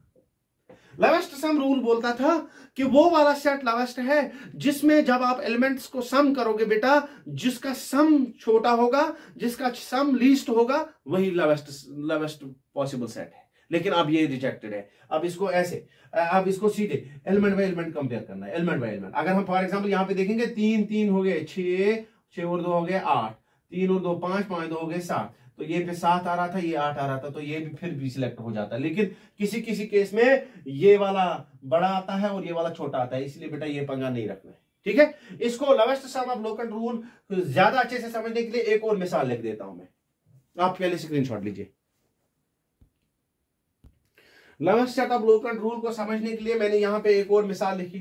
लेवेस्ट सम रूल बोलता था कि वो वाला सेट लेवेस्ट है जिसमें जब आप एलिमेंट्स को सम करोगे बेटा, जिसका सम छोटा होगा, जिसका सम लीस्ट होगा, वही लेवेस्ट पॉसिबल सेट है। लेकिन अब ये रिजेक्टेड है। अब इसको ऐसे, अब इसको सीधे एलिमेंट बाय एलिमेंट कंपेयर करना है, एलिमेंट बाय एलिमेंट। अगर हम फॉर एग्जांपल यहां पे देखेंगे 3 3 हो गए 6, 6 और 2 हो गए 8, 3 और 2 5, 5 2 हो गए 7, तो ये पे 7 आ रहा था, ये 8 आ रहा था, तो ये भी फिर भी सिलेक्ट हो जाता है। लेकिन किसी किसी केस में ये वाला बड़ा आता है और ये वाला छोटा आता है, इसलिए बेटा ये पंगा नहीं रखना है, ठीक है। इसको लेवेस्ट सम ऑफ लोकेंट रूल ज्यादा अच्छे से समझने के लिए एक और मिसाल लिख देता हूं मैं, आप पहले स्क्रीनशॉट लीजिए। लेवेस्ट सेट ऑफ लोकेंट रूल को समझने के लिए मैंने यहां पे एक और मिसाल लिखी।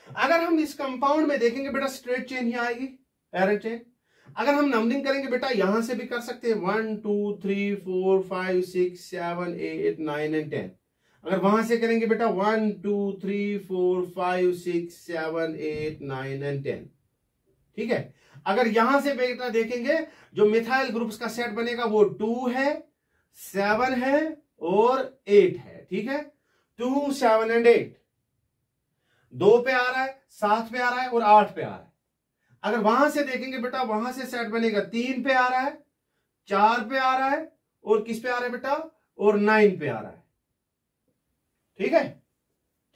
अगर हम इस कंपाउंड में देखेंगे बेटा, स्ट्रेट चेन ही आएगी, पैरेंट चेन। अगर हम नंबरिंग करेंगे बेटा, यहां से भी कर सकते हैं 1 2 3 4 5 6 7 8 9 एंड 10। अगर वहां से करेंगे बेटा 1 2 3 4 5 6 7 8 9 एंड 10, ठीक है। अगर यहां से बेटा देखेंगे, जो मिथाइल ग्रुप्स का सेट बनेगा वो 2 है, 7 है और 8 है, ठीक है। 2 7 एंड 8, 2 पे आ रहा है, 7 पे आ रहा है और 8 पे आ रहा है। अगर वहां से देखेंगे बेटा, वहां से सेट बनेगा 3 पे आ रहा है, 4 पे आ रहा है और किस पे आ रहा है बेटा, और 9 पे आ रहा है, ठीक है,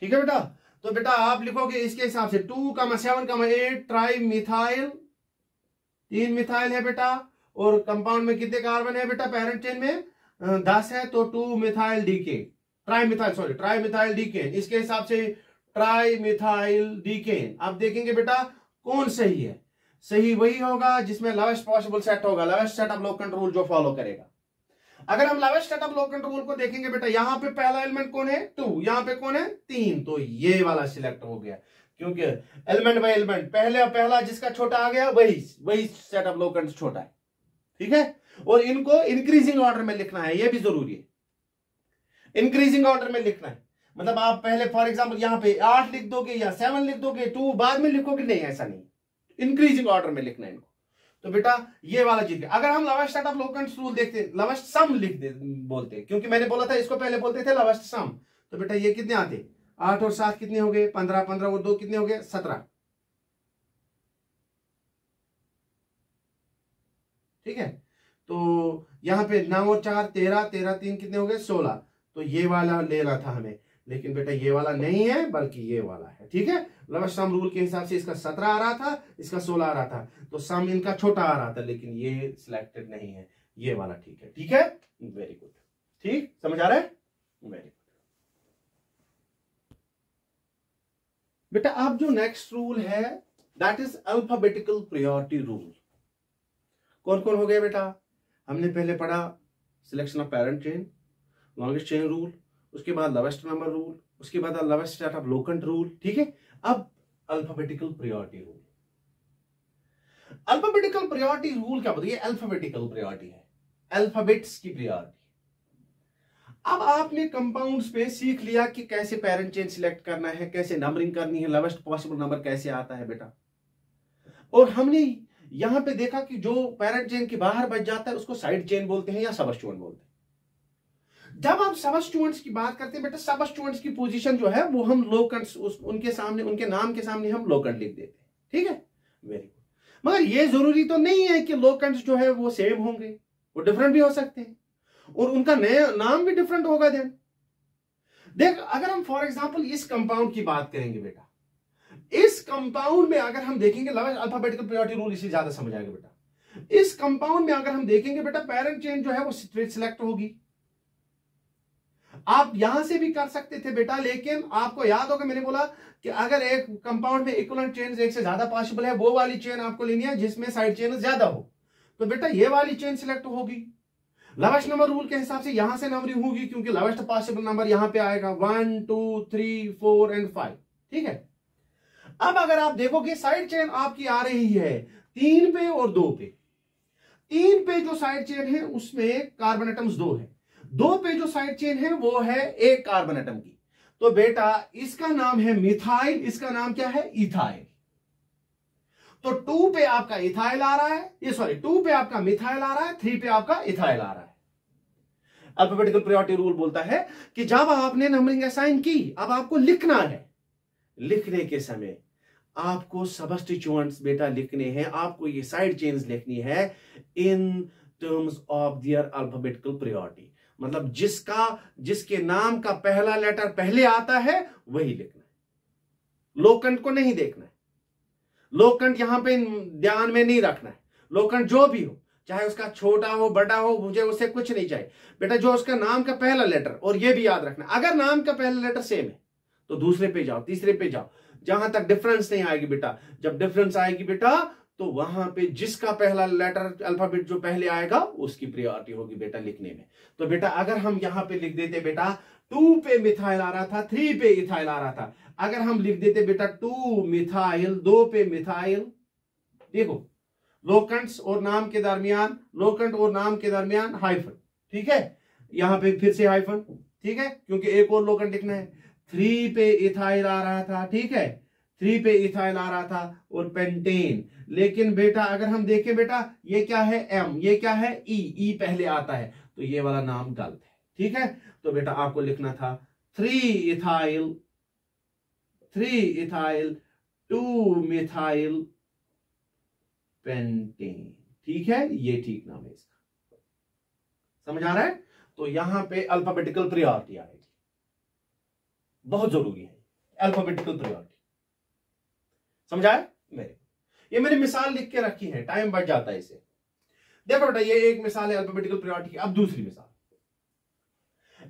ठीक है बेटा। तो बेटा आप लिखोगे इसके हिसाब से 2 7 8 ट्राई मिथाइल, 3 मिथाइल है बेटा, और कंपाउंड में कितने कार्बन है बेटा, पैरेंट चेन में 10 है, तो 2 methyl decane, tri methyl decane. इसके हिसाब से ट्राई मिथाइल डीकेन। आप देखेंगे बेटा कौन सही है, सही वही होगा जिसमें लोवेस्ट पॉसिबल सेट होगा, lowest set of locant rule जो फॉलो करेगा। अगर हम lowest set of locant rule को देखेंगे बेटा, यहां पे पहला एलिमेंट कौन है 2, यहां पे कौन है 3, तो ये वाला सिलेक्ट हो गया, क्योंकि एलिमेंट बाय एलिमेंट पहला जिसका छोटा आ गया वही सेट ऑफ लोकेंट छोटा है, ठीक है। और इनको इंक्रीजिंग ऑर्डर में लिखना है, ये भी जरूरी है, इंक्रीजिंग ऑर्डर में लिखना है। मतलब आप पहले फॉर एग्जांपल यहां पे 8 लिख दोगे या 7 लिख दोगे, 2 बाद में लिखोगे, नहीं ऐसा नहीं, इंक्रीजिंग ऑर्डर में लिखना है इनको। तो बेटा ये वाला जीत गया। अगर हम lowest set of locants rule देखते हैं, लोवेस्ट सम लिख दे बोलते हैं, क्योंकि मैंने बोला था इसको पहले बोलते थे लोवेस्ट सम। तो बेटा ये कितने आते, 8 और 7 कितने हो गए 15, 15 और 2 कितने हो गए 17, ठीक है। तो यहां पे 9 और 4 13, 13 3 कितने हो गए 16। तो ये वाला लेना था हमें, लेकिन बेटा ये वाला नहीं है बल्कि ये वाला है, ठीक है। लोवेस्ट सम रूल के हिसाब से इसका 17 आ रहा था, इसका 16 आ रहा था, तो सम इनका छोटा आ रहा था, लेकिन ये सिलेक्टेड नहीं है, ये वाला ठीक है, ठीक है, वेरी गुड, ठीक समझ आ रहा है, वेरी गुड। बेटा अब जो नेक्स्ट रूल है that is alphabetical priority rule. कौन कौन हो गए बेटा, हमने पहले पढ़ा selection of parent chain, longest chain rule, उसके बाद लोवेस्ट नंबर रूल, उसके बाद lowest set of locant rule, ठीक है। अब alphabetical priority rule. Alphabetical priority rule क्या बताइए, अल्फाबेटिकल प्रायोरिटी है, अल्फाबेट्स की प्रायोरिटी। अब आपने कंपाउंड्स पे सीख लिया कि कैसे पेरेंट चेन सिलेक्ट करना है, कैसे नंबरिंग करनी है, लोवेस्ट पॉसिबल नंबर कैसे आता है बेटा। और हमने यहां पे देखा कि जो पेरेंट चेन के बाहर बच जाता है उसको साइड चेन बोलते हैं या सबस्टिट्यूएंट बोलते हैं। जब आप सबस्टिट्यूएंट्स की बात करते हैं बेटा, सबस्टिट्यूएंट्स की पोजीशन जो है वो हम लोकेंट्स उनके सामने, उनके नाम के सामने हम लोकेंट लिख देते हैं, ठीक है, वेरी गुड। मगर ये जरूरी तो नहीं है कि लोकेंट्स जो है वो सेम होंगे, वो डिफरेंट भी हो सकते हैं और उनका नया नाम भी डिफरेंट होगा। देख अगर हम फॉर एग्जांपल इस कंपाउंड की बात करेंगे बेटा, इस कंपाउंड में अगर हम देखेंगे, लोवेस्ट अल्फाबेटिकल प्रायोरिटी रूल इसे ज्यादा समझ आएगा बेटा। इस कंपाउंड में अगर हम देखेंगे बेटा, पेरेंट चेन जो है वो स्ट्रेट सिलेक्ट होगी। आप यहां से भी कर सकते थे बेटा, लेकिन आपको याद होगा मैंने बोला कि अगर एक कंपाउंड में इक्विवेलेंट चेन एक से ज्यादा पॉसिबल है, वो वाली चेन आपको लेनी है जिसमें साइड चेन ज्यादा हो। तो बेटा ये वाली चेन सिलेक्ट होगी। लोवेस्ट नंबर रूल के हिसाब से यहां से नंबरिंग होगी, क्योंकि लोवेस्ट पॉसिबल नंबर यहां पे आएगा 1 2 3 4 एंड 5, ठीक है। अब अगर आप देखोगे साइड चेन आपकी आ रही है 3 पे और 2 पे। 3 पे जो साइड चेन है उसमें कार्बन एटम्स 2 है, 2 पे जो साइड चेन है वो है 1 कार्बन एटम की। तो बेटा इसका नाम है मिथाइल, इसका नाम क्या है इथाइल। तो 2 पे आपका इथाइल आ रहा है, ये सॉरी 2 पे आपका मिथाइल आ रहा है, 3 पे आपका इथाइल आ रहा है। अल्फाबेटिकल प्रायोरिटी रूल बोलता है कि जब आपने नंबरिंग असाइन की, अब आपको लिखना है, लिखने के समय आपको सबस्टिट्यूएंट्स बेटा लिखने हैं, आपको ये साइड चेन्स लिखनी है इन terms of their alphabetical priority. मतलब जिसके नाम का पहला लेटर पहले आता है वही लिखना है, लोकेंट को नहीं देखना है, लोकेंट यहां पे ध्यान में नहीं रखना है। लोकेंट जो भी हो, चाहे उसका छोटा हो बड़ा हो, मुझे उससे कुछ नहीं चाहिए बेटा, जो उसका नाम का पहला लेटर, और ये भी याद रखना अगर नाम का पहला लेटर सेम है तो दूसरे पे जाओ, तीसरे पे जाओ, जहां तक डिफरेंस नहीं आएगी बेटा। जब डिफरेंस आएगी बेटा तो वहां पे जिसका पहला लेटर अल्फाबेट जो पहले आएगा उसकी प्रायोरिटी होगी बेटा लिखने में। तो बेटा अगर हम यहां पे लिख देते बेटा 2 पे मिथाइल आ रहा था, 3 पे इथाइल आ रहा था, अगर हम लिख देते बेटा 2 मिथाइल 2 पे मिथाइल, देखो लोकेंट्स और नाम के दरमियान, लोकेंट और नाम के दरमियान हाइफन, ठीक है, यहां पे फिर से हाइफन, ठीक है, क्योंकि एक और लोकेंट लिखना है। 3 पे इथाइल आ रहा था, ठीक है, 3 पे इथाइल आ रहा था और पेंटेन। लेकिन बेटा अगर हम देखें बेटा ये क्या है एम, ये क्या है ई पहले आता है, तो ये वाला नाम गलत है, ठीक है। तो बेटा आपको लिखना था 3 इथाइल 2 मिथाइल पेंटेन, ठीक है, ये ठीक नाम है इसका, समझ आ रहा है। तो यहां पे अल्फाबेटिकल प्रायोरिटी आएगी, बहुत जरूरी है अल्फाबेटिकल प्रायोरिटी, समझ आया मेरे। ये मैंने मिसाल लिख के रखी है, टाइम बच जाता है इसे। देखो बेटा ये एक मिसाल है अल्फाबेटिकल प्रायोरिटी की। अब दूसरी मिसाल,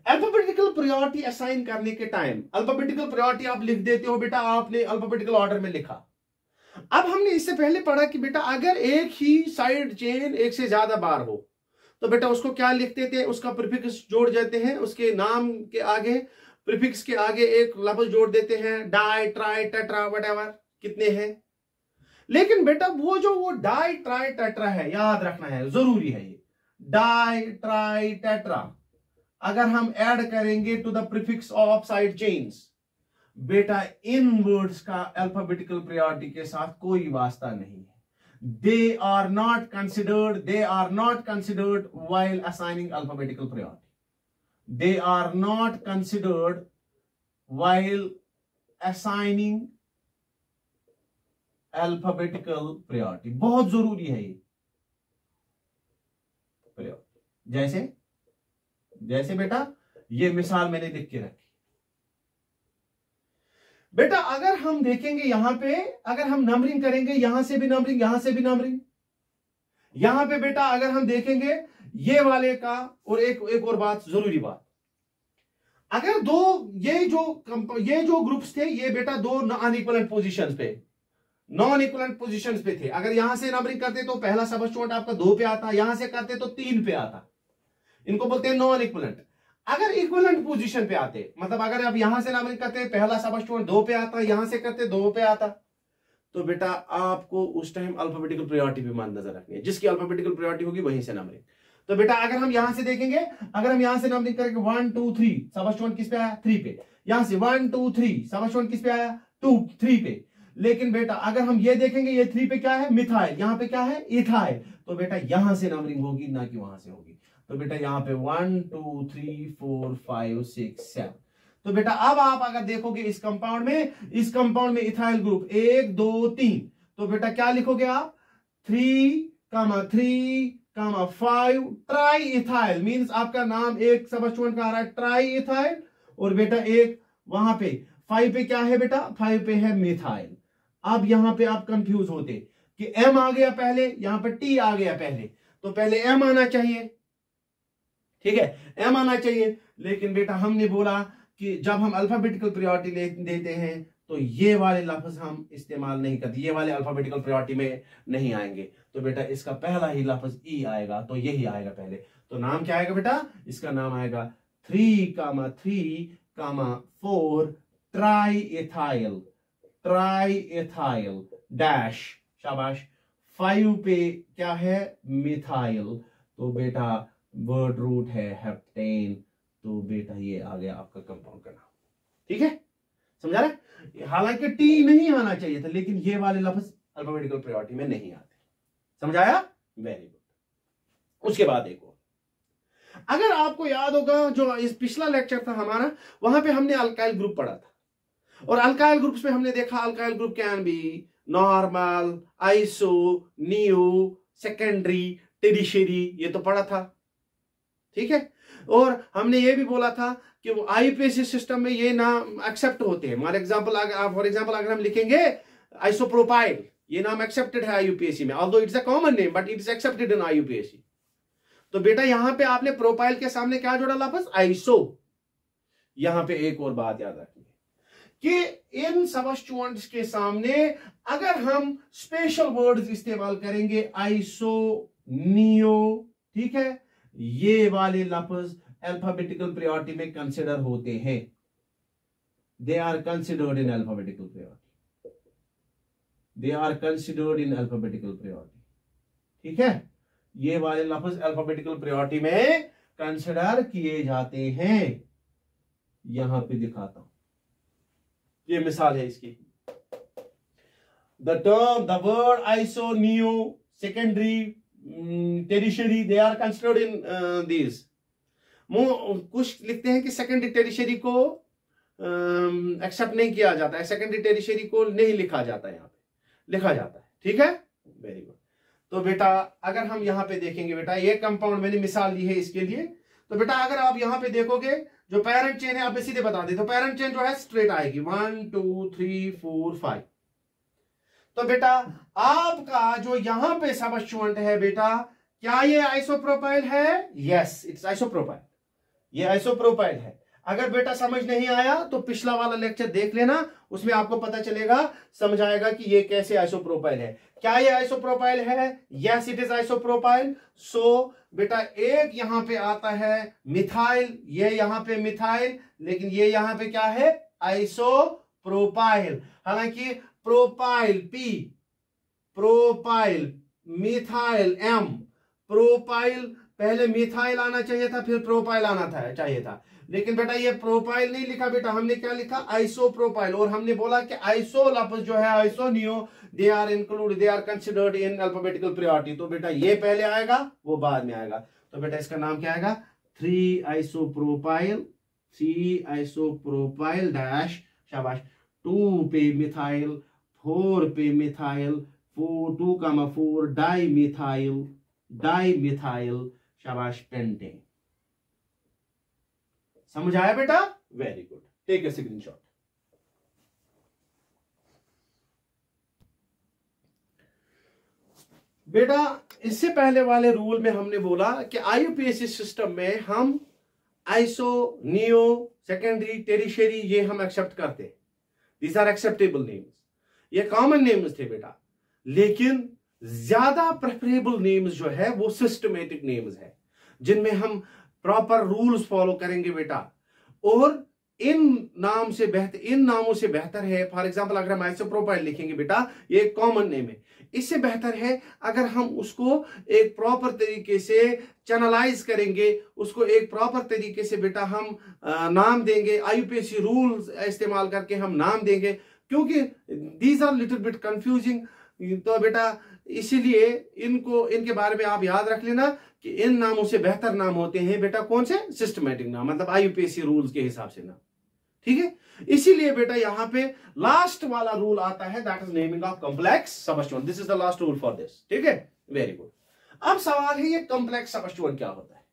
अल्फाबेटिकल प्रायोरिटी असाइन करने के टाइम अल्फाबेटिकल प्रायोरिटी आप लिख देते हो बेटा, आपने अल्फाबेटिकल ऑर्डर में लिखा। अब हमने इससे पहले पढ़ा कि बेटा अगर एक ही साइड चेन एक से ज्यादा बार हो तो बेटा उसको क्या लिखते थे, उसका प्रीफिक्स जोड़ देते हैं, उसके नाम के आगे प्रीफिक्स के आगे एक लफ्ज जोड़ देते हैं, डाई ट्राई टेट्रा व्हाटएवर कितने हैं। लेकिन बेटा वो डाई ट्राई टेट्रा है, याद रखना है, जरूरी है ये डाई ट्राई टेट्रा अगर हम ऐड करेंगे to the prefix of side chains, बेटा इन वर्ड्स का अल्फाबेटिकल प्रायोरिटी के साथ कोई वास्ता नहीं है। They are not considered while assigning alphabetical priority. They are not considered while assigning alphabetical priority. बहुत जरूरी है ये प्रायोरिटी। जैसे बेटा ये मिसाल मैंने लिख के रखी। बेटा अगर हम देखेंगे यहां पे, अगर हम नंबरिंग करेंगे, यहां से भी नंबरिंग, यहां से भी नंबरिंग, यहां पे बेटा अगर हम देखेंगे ये वाले का, और एक और बात, जरूरी बात, अगर दो ये जो ग्रुप्स थे ये बेटा दो नॉन इक्विवेलेंट पोजीशंस पे थे। अगर यहां से नंबरिंग करते तो पहला सबस्टिट्यूएंट आपका 2 पे आता, यहां से करते तो 3 पे आता, इनको बोलते हैं नॉन इक्विवेलेंट। अगर इक्विवेलेंट पोजीशन पे आते, मतलब अगर आप यहां से नंबरिंग करते पहला सबस्टिट्यूएंट 2 पे आता, यहां से करते 2 पे आता, तो बेटा आपको उस टाइम अल्फाबेटिकल प्रायोरिटी भी मान नजर रखनी है, जिसकी अल्फाबेटिकल प्रायोरिटी होगी वहीं से नंबरिंग। तो बेटा अगर हम यहां से देखेंगे, अगर हम यहां से नंबरिंग करेंगे 1 2 3, सबस्टिट्यूएंट किस पे आया, 3 पे, यहां से 1 2 3, सबस्टिट्यूएंट किस पे आया, 2 3 पे। लेकिन बेटा अगर हम ये देखेंगे, ये 3 पे क्या है, मिथाइल, यहां पे क्या है, इथाइल, तो बेटा यहां से नंबरिंग होगी, ना कि वहां से होगी। तो बेटा यहां पे 1 2 3 4 5 6 7। तो बेटा अब आप अगर देखोगे इस कंपाउंड में इथाइल ग्रुप 1 2 3, तो बेटा क्या लिखोगे आप, 3,3,5 ट्राई इथाइल, मींस आपका नाम एक सबस्टिट्यूएंट का आ रहा है ट्राई इथाइल, और बेटा एक वहां पे 5 पे क्या है बेटा, 5 पे है मिथाइल। अब यहां पे आप कंफ्यूज होते कि एम आ गया पहले, यहां पे टी आ गया पहले, तो पहले एम आना चाहिए, ठीक है, एम आना चाहिए। लेकिन बेटा हमने बोला कि जब हम अल्फाबेटिकल प्रायोरिटी देते हैं तो ये वाले लफ्ज हम इस्तेमाल नहीं करते, ये वाले अल्फाबेटिकल प्रायोरिटी में नहीं आएंगे। तो बेटा इसका पहला ही लफ्ज ई आएगा, तो यही आएगा पहले। तो नाम क्या आएगा बेटा, इसका नाम आएगा 3,3,4 ट्राई एथाइल डैश, शाबाश, 5 पे क्या है, मिथाइल, तो बेटा वर्ड रूट है हेप्टेन, तो बेटा ये आ गया आपका कंपाउंड का नाम। ठीक है, समझा रहे? हालांकि टी नहीं आना चाहिए था, लेकिन ये वाले लफ्ज अल्फाबेटिकल प्रायोरिटी में नहीं आते। समझाया? Very good. उसके बाद एक और, अगर आपको याद होगा जो इस पिछला लेक्चर था हमारा, वहां पे हमने अल्काइल ग्रुप पढ़ा था, और अल्काइल ग्रुप्स में हमने देखा alkyl group can be normal, iso, neo, secondary, tertiary, ये तो पढ़ा था। ठीक है, और हमने ये भी बोला था कि वो आईयूपीएसी सिस्टम में ये नाम एक्सेप्ट होते हैं। फॉर एग्जांपल अगर हम लिखेंगे आइसोप्रोपाइल, ये नाम एक्सेप्टेड है आईयूपीएसी में, although it's a common name but it is accepted in IUPAC. तो बेटा यहां पे आपने प्रोपाइल के सामने क्या जोड़ा, लफ्ज आइसो। यहां पे एक और बात याद रखनी कि इन सबस्टिट्यूएंट्स के सामने अगर हम स्पेशल वर्ड्स इस्तेमाल करेंगे, आइसो, नियो, ठीक है, ये वाले लफ्ज अल्फाबेटिकल प्रायोरिटी में कंसिडर होते हैं। They are considered in alphabetical priority, they are considered in alphabetical priority. ठीक है, ये वाले लफ्ज अल्फाबेटिकल प्रायोरिटी में कंसिडर किए जाते हैं। यहां पे दिखाता हूं, ये मिसाल है इसकी। The word iso, neo, secondary, tertiary, they are considered in these. कुछ लिखते हैं कि सेकेंडरी टेरिशरी को एक्सेप्ट नहीं किया जाता है, सेकेंडरी टेरिशरी को नहीं लिखा जाता, यहां पे लिखा जाता है। ठीक है, वेरी गुड। तो बेटा अगर हम यहां पे देखेंगे, बेटा ये कंपाउंड मैंने मिसाल ली है इसके लिए, तो बेटा अगर आप यहां पे देखोगे जो पेरेंट चेन है, आप सीधे बता दे, तो पेरेंट चेन जो है स्ट्रेट आएगी 1 2 3 4 5। तो बेटा आपका जो यहां पे सबस्टिट्यूएंट है बेटा, क्या ये आइसोप्रोपाइल है? Yes, it's isopropyl. ये आइसोप्रोपाइल है। अगर बेटा समझ नहीं आया तो पिछला वाला लेक्चर देख लेना, उसमें आपको पता चलेगा, समझ आएगा कि ये कैसे आइसोप्रोपाइल है। क्या ये आइसोप्रोपाइल है? Yes it is isopropyl. So बेटा एक यहां पे आता है मिथाइल, ये यहां पे मिथाइल, लेकिन ये यहां पे क्या है? आइसोप्रोपाइल। हालांकि propyl P, propyl, methyl M, propyl, पहले मिथाइल आना चाहिए था फिर प्रोपाइल आना था चाहिए था, लेकिन बेटा ये प्रोपाइल नहीं लिखा बेटा, हमने क्या लिखा? आइसोप्रोपाइल। और हमने बोला कि आइसो लफ्ज जो है, iso neo, they are considered in alphabetical priority. तो बेटा ये पहले आएगा, वो बाद में आएगा। तो बेटा इसका नाम क्या आएगा? 3 आइसोप्रोपाइल, 3 आइसोप्रोपाइल डैश, शाबाश, 2 पे मिथाइल, 4 पे methyl, 2,4 dimethyl, dimethyl, शाबाश, पेंटेन। समझ आया बेटा? Very good, take a screenshot. बेटा इससे पहले वाले रूल में हमने बोला कि आईयूपीएसी सिस्टम में हम आइसो, नियो, सेकेंडरी, टेरिशरी ये हम एक्सेप्ट करते हैं। दीज आर एक्सेप्टेबल नेम्स, ये कॉमन नेम्स थे बेटा। लेकिन ज्यादा प्रेफरेबल नेम्स जो है वो सिस्टमेटिक नेम्स है, जिनमें हम प्रॉपर रूल्स फॉलो करेंगे बेटा। और इन नामों से बेहतर है, फॉर एग्जांपल अगर हम आइसोप्रोपाइल लिखेंगे बेटा, ये एक कॉमन नेम है, इससे बेहतर है अगर हम उसको एक प्रॉपर तरीके से चैनलाइज करेंगे, उसको एक प्रॉपर तरीके से बेटा हम नाम देंगे, आईयूपीएसी रूल्स इस्तेमाल करके हम नाम देंगे, क्योंकि these are little bit confusing. तो बेटा इसीलिए इनके बारे में आप याद रख लेना कि इन नामों से बेहतर नाम होते हैं बेटा कौन से? सिस्टमैटिक नाम, मतलब आईयूपीएसी रूल्स के हिसाब से नाम, ठीक है। इसीलिए बेटा यहां पे लास्ट वाला रूल आता है, that is naming of complex substituent. This is the last rule for this, ठीक है, वेरी गुड। अब सवाल है ये कॉम्प्लेक्स सबस्टिट्यूएंट क्या होता है?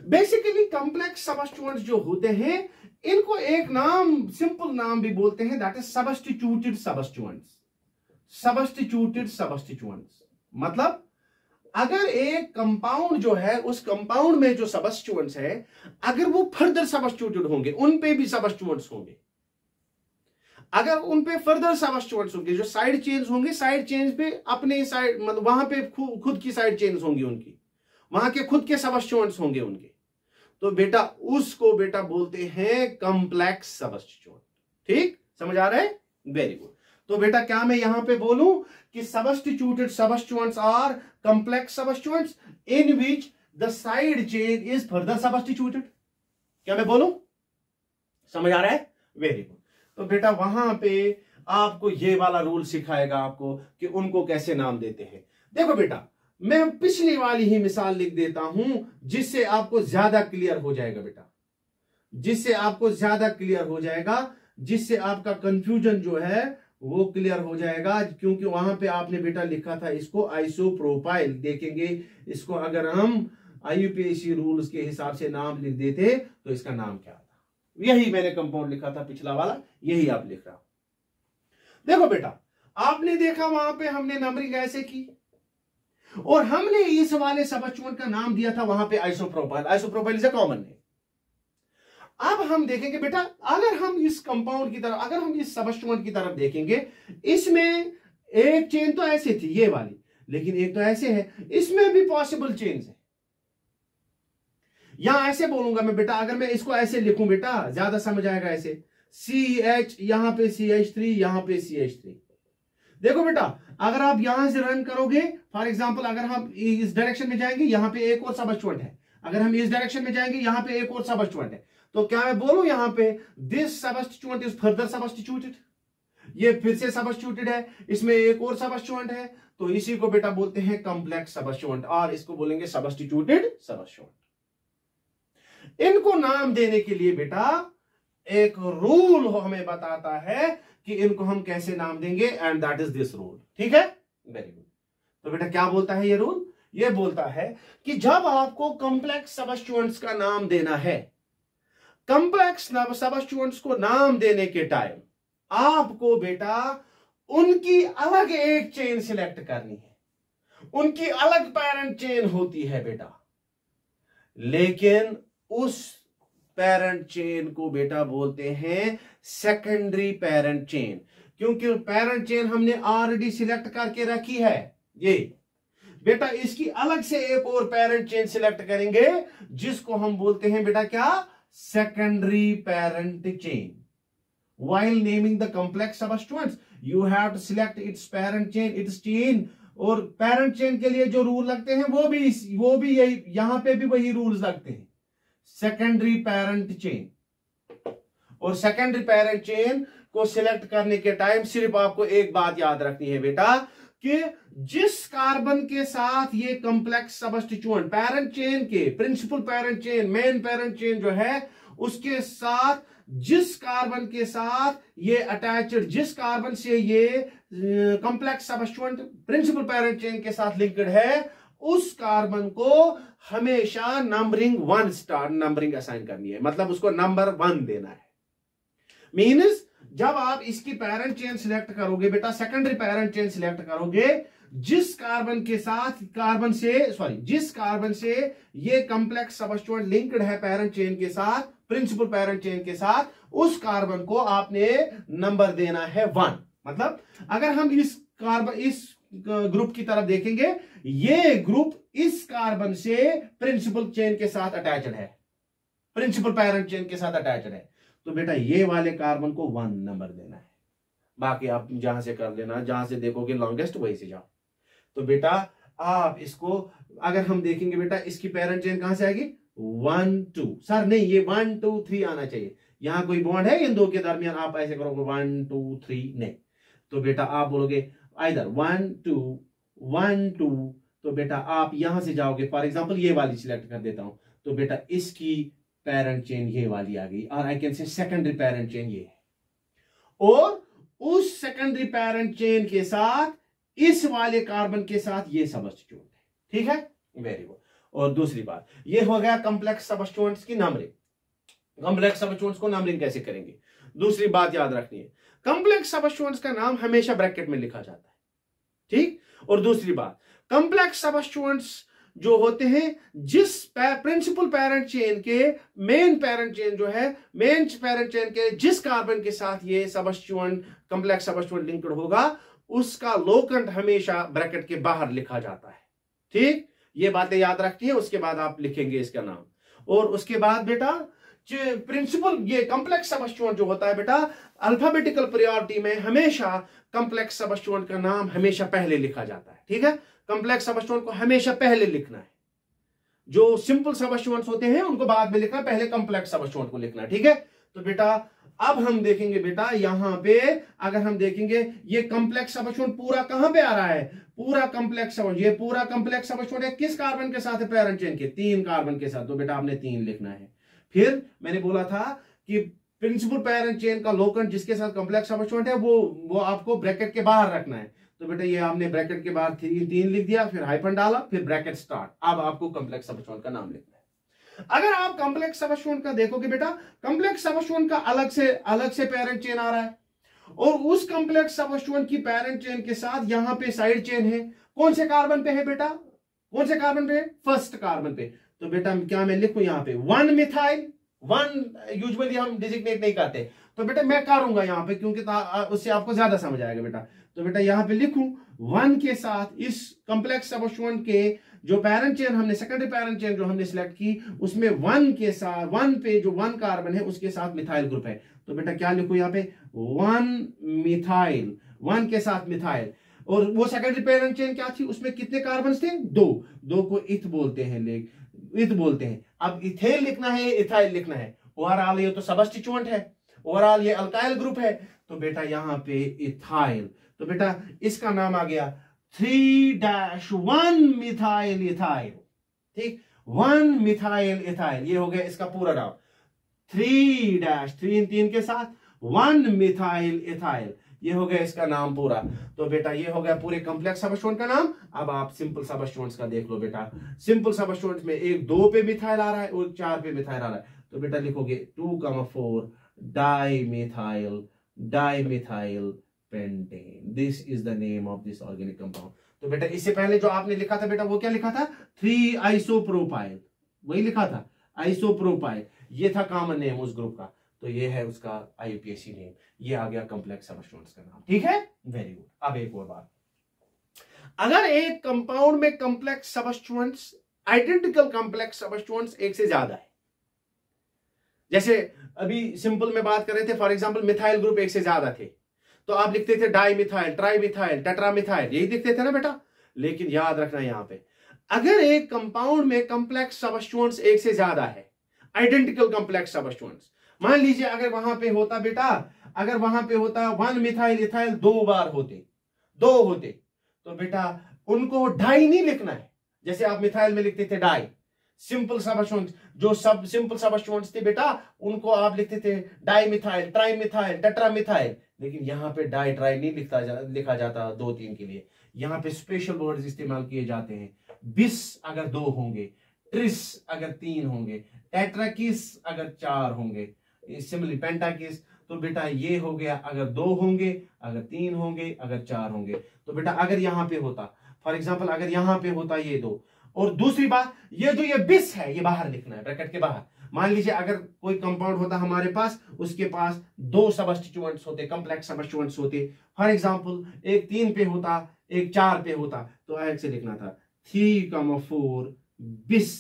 बेसिकली कॉम्प्लेक्स सबस्टिट्यूएंट जो होते हैं इनको एक नाम, सिंपल नाम भी बोलते हैं, दैट इज सबस्टिट्यूटेड सबस्टिट्यूएंट्स। सबस्टिट्यूटेड सबस्टिट्यूएंट्स मतलब अगर एक कंपाउंड जो है, उस कंपाउंड में जो सबस्टिट्यूएंट्स है, अगर वो फर्दर सबस्टिट्यूटेड होंगे, उन पे भी सबस्टिट्यूएंट्स होंगे। अगर उन पे फर्दर सबस्टिट्यूएंट्स होंगे, जो साइड चेन्स होंगे, साइड चेन्स पे अपने साइड, मतलब वहां पे खुद की साइड चेन्स होंगी उनकी, वहां के खुद के सबस्टिट्यूएंट्स होंगे उनके, तो बेटा उसको बेटा बोलते हैं कॉम्प्लेक्स सबस्टिट्यूएंट। ठीक, समझ आ रहा है? Very good. तो बेटा क्या मैं यहां पे बोलूं कि substituted substituents are complex substituents in which the side chain is further substituted? क्या मैं बोलूं? समझ आ रहा है? Very good. तो बेटा वहां पे आपको ये वाला रूल सिखाएगा आपको कि उनको कैसे नाम देते हैं। देखो बेटा मैं पिछली वाली ही मिसाल लिख देता हूं जिससे आपको ज्यादा क्लियर हो जाएगा बेटा, जिससे आपको ज्यादा क्लियर हो जाएगा, जिससे आपका कंफ्यूजन जो है वो क्लियर हो जाएगा। क्योंकि वहां पे आपने बेटा लिखा था इसको आइसोप्रोपाइल, देखेंगे इसको अगर हम आईयूपीएसी रूल्स के हिसाब से नाम लिख देते तो इसका नाम क्या था? यही मैंने कंपाउंड लिखा था पिछला वाला, यही आप लिख रहा हो। देखो बेटा आपने देखा वहां पे हमने नंबरिंग ऐसे की और हमने इस वाले सबस्टिट्यूएंट का नाम दिया था वहां पे isopropyl. Isopropyl is a common name. अब हम देखेंगे बेटा अगर हम इस कंपाउंड की तरफ, अगर हम इस सबस्टिट्यूएंट की तरफ देखेंगे, इसमें एक चेन तो ऐसे थी ये वाली, लेकिन एक तो ऐसे है, इसमें भी पॉसिबल चेन्स है। यहां ऐसे बोलूंगा मैं बेटा, अगर मैं इसको ऐसे लिखूं बेटा ज्यादा समझ आएगा ऐसे, CH यहां पे CH3, यहां पे CH3। देखो बेटा अगर आप यहां से रन करोगे, फॉर एग्जांपल अगर हम इस डायरेक्शन में जाएंगे यहां पे एक और सबस्टिट्यूएंट है, अगर हम इस डायरेक्शन में जाएंगे यहां पे एक और सबस्टिट्यूएंट है, तो क्या मैं बोलूं यहां पे दिस सबस्टिट्यूएंट इज फर्दर सबस्टिट्यूटेड, ये फिर से सबस्टिट्यूटेड है, इसमें एक और सबस्टिट्यूएंट है, तो इसी को बेटा बोलते हैं कॉम्प्लेक्स सबस्टिट्यूएंट, और इसको बोलेंगे सबस्टिट्यूटेड सबस्टिट्यूएंट। इनको नाम देने के लिए बेटा एक रूल हमें बताता है कि इनको हम कैसे नाम देंगे, and that is this rule. ठीक है, वेरी गुड। तो बेटा क्या बोलता है ये रूल? ये बोलता है कि जब आपको कॉम्प्लेक्स सबस्टिट्यूएंट्स का नाम देना है, कॉम्प्लेक्स सबस्टिट्यूएंट्स को नाम देने के टाइम आपको बेटा उनकी अलग एक चेन सिलेक्ट करनी है, उनकी अलग पेरेंट चेन होती है बेटा, लेकिन उस पेरेंट चेन को बेटा बोलते हैं सेकेंडरी पेरेंट चेन, क्योंकि पेरेंट चेन हमने ऑलरेडी सिलेक्ट करके रखी है। ये बेटा इसकी अलग से एक और पेरेंट चेन सिलेक्ट करेंगे जिसको हम बोलते हैं बेटा क्या, secondary parent chain. While naming the complex substituents, you have to select its parent chain, its chain। और पेरेंट चेन के लिए जो रूल लगते हैं वो भी यही, यहां पे भी वही रूल्स लगते हैं, सेकेंडरी पेरेंट चेन। और सेकेंडरी पेरेंट चेन को सिलेक्ट करने के टाइम सिर्फ आपको एक बात याद रखनी है बेटा, कि जिस कार्बन के साथ ये कॉम्प्लेक्स सबस्टिट्यूएंट पेरेंट चेन के, principal parent chain, main parent chain जो है उसके साथ जिस कार्बन के साथ ये अटैच्ड, जिस कार्बन से ये कॉम्प्लेक्स सबस्टिट्यूएंट प्रिंसिपल पेरेंट चेन के साथ लिंक्ड है, उस कार्बन को हमेशा नंबरिंग 1 स्टार नंबरिंग असाइन करनी है, मतलब उसको नंबर 1 देना है। मीन्स जब आप इसकी पेरेंट चेन सिलेक्ट करोगे बेटा, सेकेंडरी पेरेंट चेन सिलेक्ट करोगे, जिस कार्बन के साथ जिस कार्बन से ये कॉम्प्लेक्स सबस्टिट्यूएंट लिंक्ड है पेरेंट चेन के साथ, प्रिंसिपल पेरेंट चेन के साथ, उस कार्बन को आपने नंबर देना है 1। मतलब अगर हम इस ग्रुप की तरफ देखेंगे, ये ग्रुप इस कार्बन से प्रिंसिपल चेन के साथ अटैच्ड है, प्रिंसिपल पेरेंट चेन के साथ अटैच्ड है, तो बेटा ये वाले कार्बन को 1 नंबर देना है। बाकी आप जहां से कर लेना, जहां से देखोगे लॉन्गेस्ट वहीं से जाओ। तो बेटा आप इसको अगर हम देखेंगे बेटा, इसकी पेरेंट चेन कहां से आएगी, 1 2, सर नहीं ये 1 2 3 आना चाहिए, यहां कोई बॉन्ड है इन दो के दरमियान, आप ऐसे करोगे 1 2 3 नहीं, तो बेटा आप बोलोगे इधर 1 2 1 2, तो बेटा आप यहां से जाओगे, फॉर एग्जांपल ये वाली सिलेक्ट कर देता हूं, तो बेटा इसकी पेरेंट चेन ये वाली आ गई, और आई कैन से सेकेंडरी पेरेंट चेन ये है, और उस सेकेंडरी पेरेंट चेन के साथ इस वाले कार्बन के साथ ये सबस्टिट्यूएंट है, ठीक है, वेरी गुड। और दूसरी बात ये हो गया कॉम्प्लेक्स सबस्टिट्यूएंट्स की नंबरिंग। कॉम्प्लेक्स सबस्टिट्यूएंट्स को नंबरिंग कैसे करेंगे, दूसरी बात याद रखनी है, कॉम्प्लेक्स सबस्टिट्यूएंट्स का नाम हमेशा ब्रैकेट में लिखा जाता है, ठीक। और दूसरी बात, कॉम्प्लेक्स सबस्टिट्यूएंट्स जो होते हैं जिस प्रिंसिपल पेरेंट चेन के मेन पेरेंट चेन जो है, मेन पेरेंट चेन के जिस कार्बन के साथ ये सबस्टिट्यूएंट कॉम्प्लेक्स सबस्टिट्यूएंट लिंक्ड होगा, उसका लोकेंट हमेशा ब्रैकेट के बाहर लिखा जाता है, ठीक। ये बातें याद रखती है, उसके बाद आप लिखेंगे इसका नाम। और उसके बाद बेटा प्रिंसिपल ये कॉम्प्लेक्स सबस्टिट्यूएंट जो होता है बेटा, अल्फाबेटिकल प्रायोरिटी में हमेशा कॉम्प्लेक्स सबस्टिट्यूएंट का नाम हमेशा पहले लिखा जाता है, ठीक है। कॉम्प्लेक्स सबस्टिट्यूएंट को हमेशा पहले लिखना है, जो सिंपल सबस्टिट्यूएंट्स होते हैं उनको बाद में लिखना, पहले कॉम्प्लेक्स सबस्टिट्यूएंट को लिखना है, ठीक है। तो बेटा अब हम देखेंगे बेटा, यहां पे अगर हम देखेंगे ये कॉम्प्लेक्स सबस्टिट्यूएंट पूरा कहां पे आ रहा है, पूरा कॉम्प्लेक्स सबस्टिट्यूएंट, ये पूरा कॉम्प्लेक्स सबस्टिट्यूएंट है किस कार्बन के साथ है, पेरेंट चेन के 3 कार्बन के साथ, तो बेटा आपने 3 लिखना है। फिर मैंने बोला था कि प्रिंसिपल पेरेंट चेन का लोकेंट जिसके साथ कॉम्प्लेक्स सबस्टिट्यूएंट है वो आपको ब्रैकेट के बाहर रखना है, तो बेटा ये आपने ब्रैकेट के बाहर 3 लिख दिया, फिर हाइफन डाला, फिर ब्रैकेट स्टार्ट, अब आपको कॉम्प्लेक्स सबस्टिट्यूएंट का नाम लिखना है। अगर आप कॉम्प्लेक्स सबस्टिट्यूएंट का देखोगे बेटा, कॉम्प्लेक्स सबस्टिट्यूएंट का अलग से पेरेंट चेन आ रहा है, और उस कॉम्प्लेक्स सबस्टिट्यूएंट की पेरेंट चेन के साथ यहां पे साइड चेन है, कौन से कार्बन पे है बेटा, कौन से कार्बन पे है, फर्स्ट कार्बन पे। तो बेटा क्या मैं लिखूं यहां पे 1 मिथाइल, 1 यूजुअली हम डिजिग्नेट नहीं करते, तो बेटा मैं करूंगा यहां पे क्योंकि उससे आपको ज्यादा समझ आएगा बेटा। तो बेटा यहां पे लिखूं 1 के साथ इस कॉम्प्लेक्स सबस्टिट्यूएंट के जो पेरेंट चेन हमने, सेकेंडरी पेरेंट चेन जो हमने सिलेक्ट की, उसमें 1 के साथ 1 पे जो 1 कार्बन है उसके साथ मिथाइल ग्रुप है, तो बेटा क्या लिखूं यहां पे 1 मिथाइल, 1 के साथ मिथाइल। और वो सेकेंडरी पेरेंट चेन क्या थी, उसमें कितने कार्बन थे, 2 को इथ बोलते हैं, इथ बोलते हैं। अब इथेल लिखना है, इथाइल लिखना है, ओवरऑल ये तो सबस्टिट्यूएंट है, ओवरऑल ये अल्काइल ग्रुप है, तो बेटा यहां पे इथाइल, तो बेटा इसका नाम आ गया 3-1 मिथाइल इथाइल, ठीक, 1 मिथाइल इथाइल, ये हो गया इसका पूरा नाम, 3 के साथ 1 मिथाइल इथाइल, ये हो गया इसका नाम पूरा। तो बेटा ये हो गया पूरे कॉम्प्लेक्स सबस्टिट्यूएंट का नाम। अब आप सिंपल सबस्टिट्यूएंट्स का देख लो बेटा, सिंपल सबस्टिट्यूएंट्स में 2 पे मिथाइल आ रहा है और 4 पे मिथाइल आ रहा है, तो बेटा लिखोगे 2,4 dimethyl pentane, this is the name of this organic compound. तो बेटा इससे पहले जो आपने लिखा था बेटा वो क्या लिखा था, 3 आइसोप्रोपाइल, वही लिखा था, आइसोप्रोपाइल, ये था कॉमन नेम उस ग्रुप का, तो ये है उसका IUPAC नेम, ये आ गया कॉम्प्लेक्स सबस्टिट्यूएंट्स का नाम। ठीक है, वेरी गुड। अब एक और बात, अगर एक कंपाउंड में कॉम्प्लेक्स सबस्टिट्यूएंट्स, आइडेंटिकल कॉम्प्लेक्स सबस्टिट्यूएंट्स एक से ज्यादा है, जैसे अभी सिंपल में बात कर रहे थे, फॉर एग्जांपल मिथाइल ग्रुप एक से ज्यादा थे, तो आप लिखते थे डाई मिथाइल, ट्राई मिथाइल, टेट्रामिथाइल, यही लिखते थे ना बेटा। लेकिन याद रखना यहां पे, अगर एक कंपाउंड में कॉम्प्लेक्स सबस्टिट्यूएंट्स एक से ज्यादा है, आइडेंटिकल कॉम्प्लेक्स सबस्टिट्यूएंट्स, मान लीजिए अगर वहां पे होता बेटा, अगर वहां पे होता 1 मिथाइल इथाइल 2 बार होते, 2 होते, तो बेटा उनको डाई नहीं लिखना है, जैसे आप मिथाइल में लिखते थे डाई। सिंपल सबस्टिट्यूएंट्स, जो सब सिंपल सबस्टिट्यूएंट्स थे बेटा, उनको आप लिखते थे डाई मिथाइल, ट्राई मिथाइल, टेट्रामिथाइल। लेकिन यहां पे डाई ट्राई नहीं लिखा जाता 2-3 के लिए, यहां पे स्पेशल वर्ड्स इस्तेमाल किए जाते हैं। बिस अगर 2 होंगे, ट्रिस अगर 3 होंगे, टेट्राकिस अगर 4 होंगे, सिमिलरली पेंटाकिस, तो बेटा ये हो गया अगर 2 होंगे, अगर 3 होंगे, अगर 4 होंगे। तो बेटा अगर यहां पे होता, फॉर एग्जांपल अगर यहां पे होता ये 2, और दूसरी बात ये जो ये बिस है ये बाहर लिखना है, ब्रैकेट के बाहर। मान लीजिए अगर कोई कंपाउंड होता हमारे पास, उसके पास 2 सबस्टिट्यूएंट्स होते, कॉम्प्लेक्स सबस्टिट्यूएंट्स होते, फॉर एग्जांपल एक 3 पे होता, एक 4 पे होता, तो अलग से लिखना था 3,4 बिस,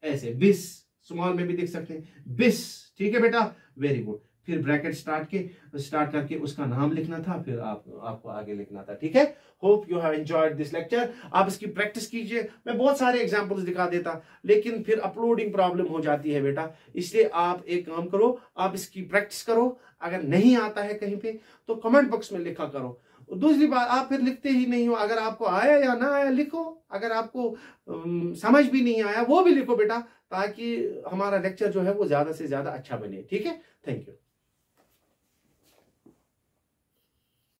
ऐसे बिस, स्मॉल में भी लिख सकते हैं बिस। ठीक है बेटा, वेरी गुड। फिर ब्रैकेट स्टार्ट करके उसका नाम लिखना था, फिर आपको आगे लिखना था। ठीक है, hope you have enjoyed this lecture. आप इसकी प्रैक्टिस कीजिए, मैं बहुत सारे एग्जांपल्स दिखा देता, लेकिन फिर अपलोडिंग प्रॉब्लम हो जाती है बेटा, इसलिए आप एक काम करो, आप इसकी प्रैक्टिस करो। अगर नहीं आता है कहीं पे तो कमेंट बॉक्स में लिखा करो। दूसरी बात, आप फिर लिखते ही नहीं हो, अगर आपको आया या ना आया लिखो, अगर आपको समझ भी नहीं आया वो भी लिखो बेटा, ताकि हमारा लेक्चर जो है वो ज्यादा से ज्यादा अच्छा बने। ठीक है, थैंक यू।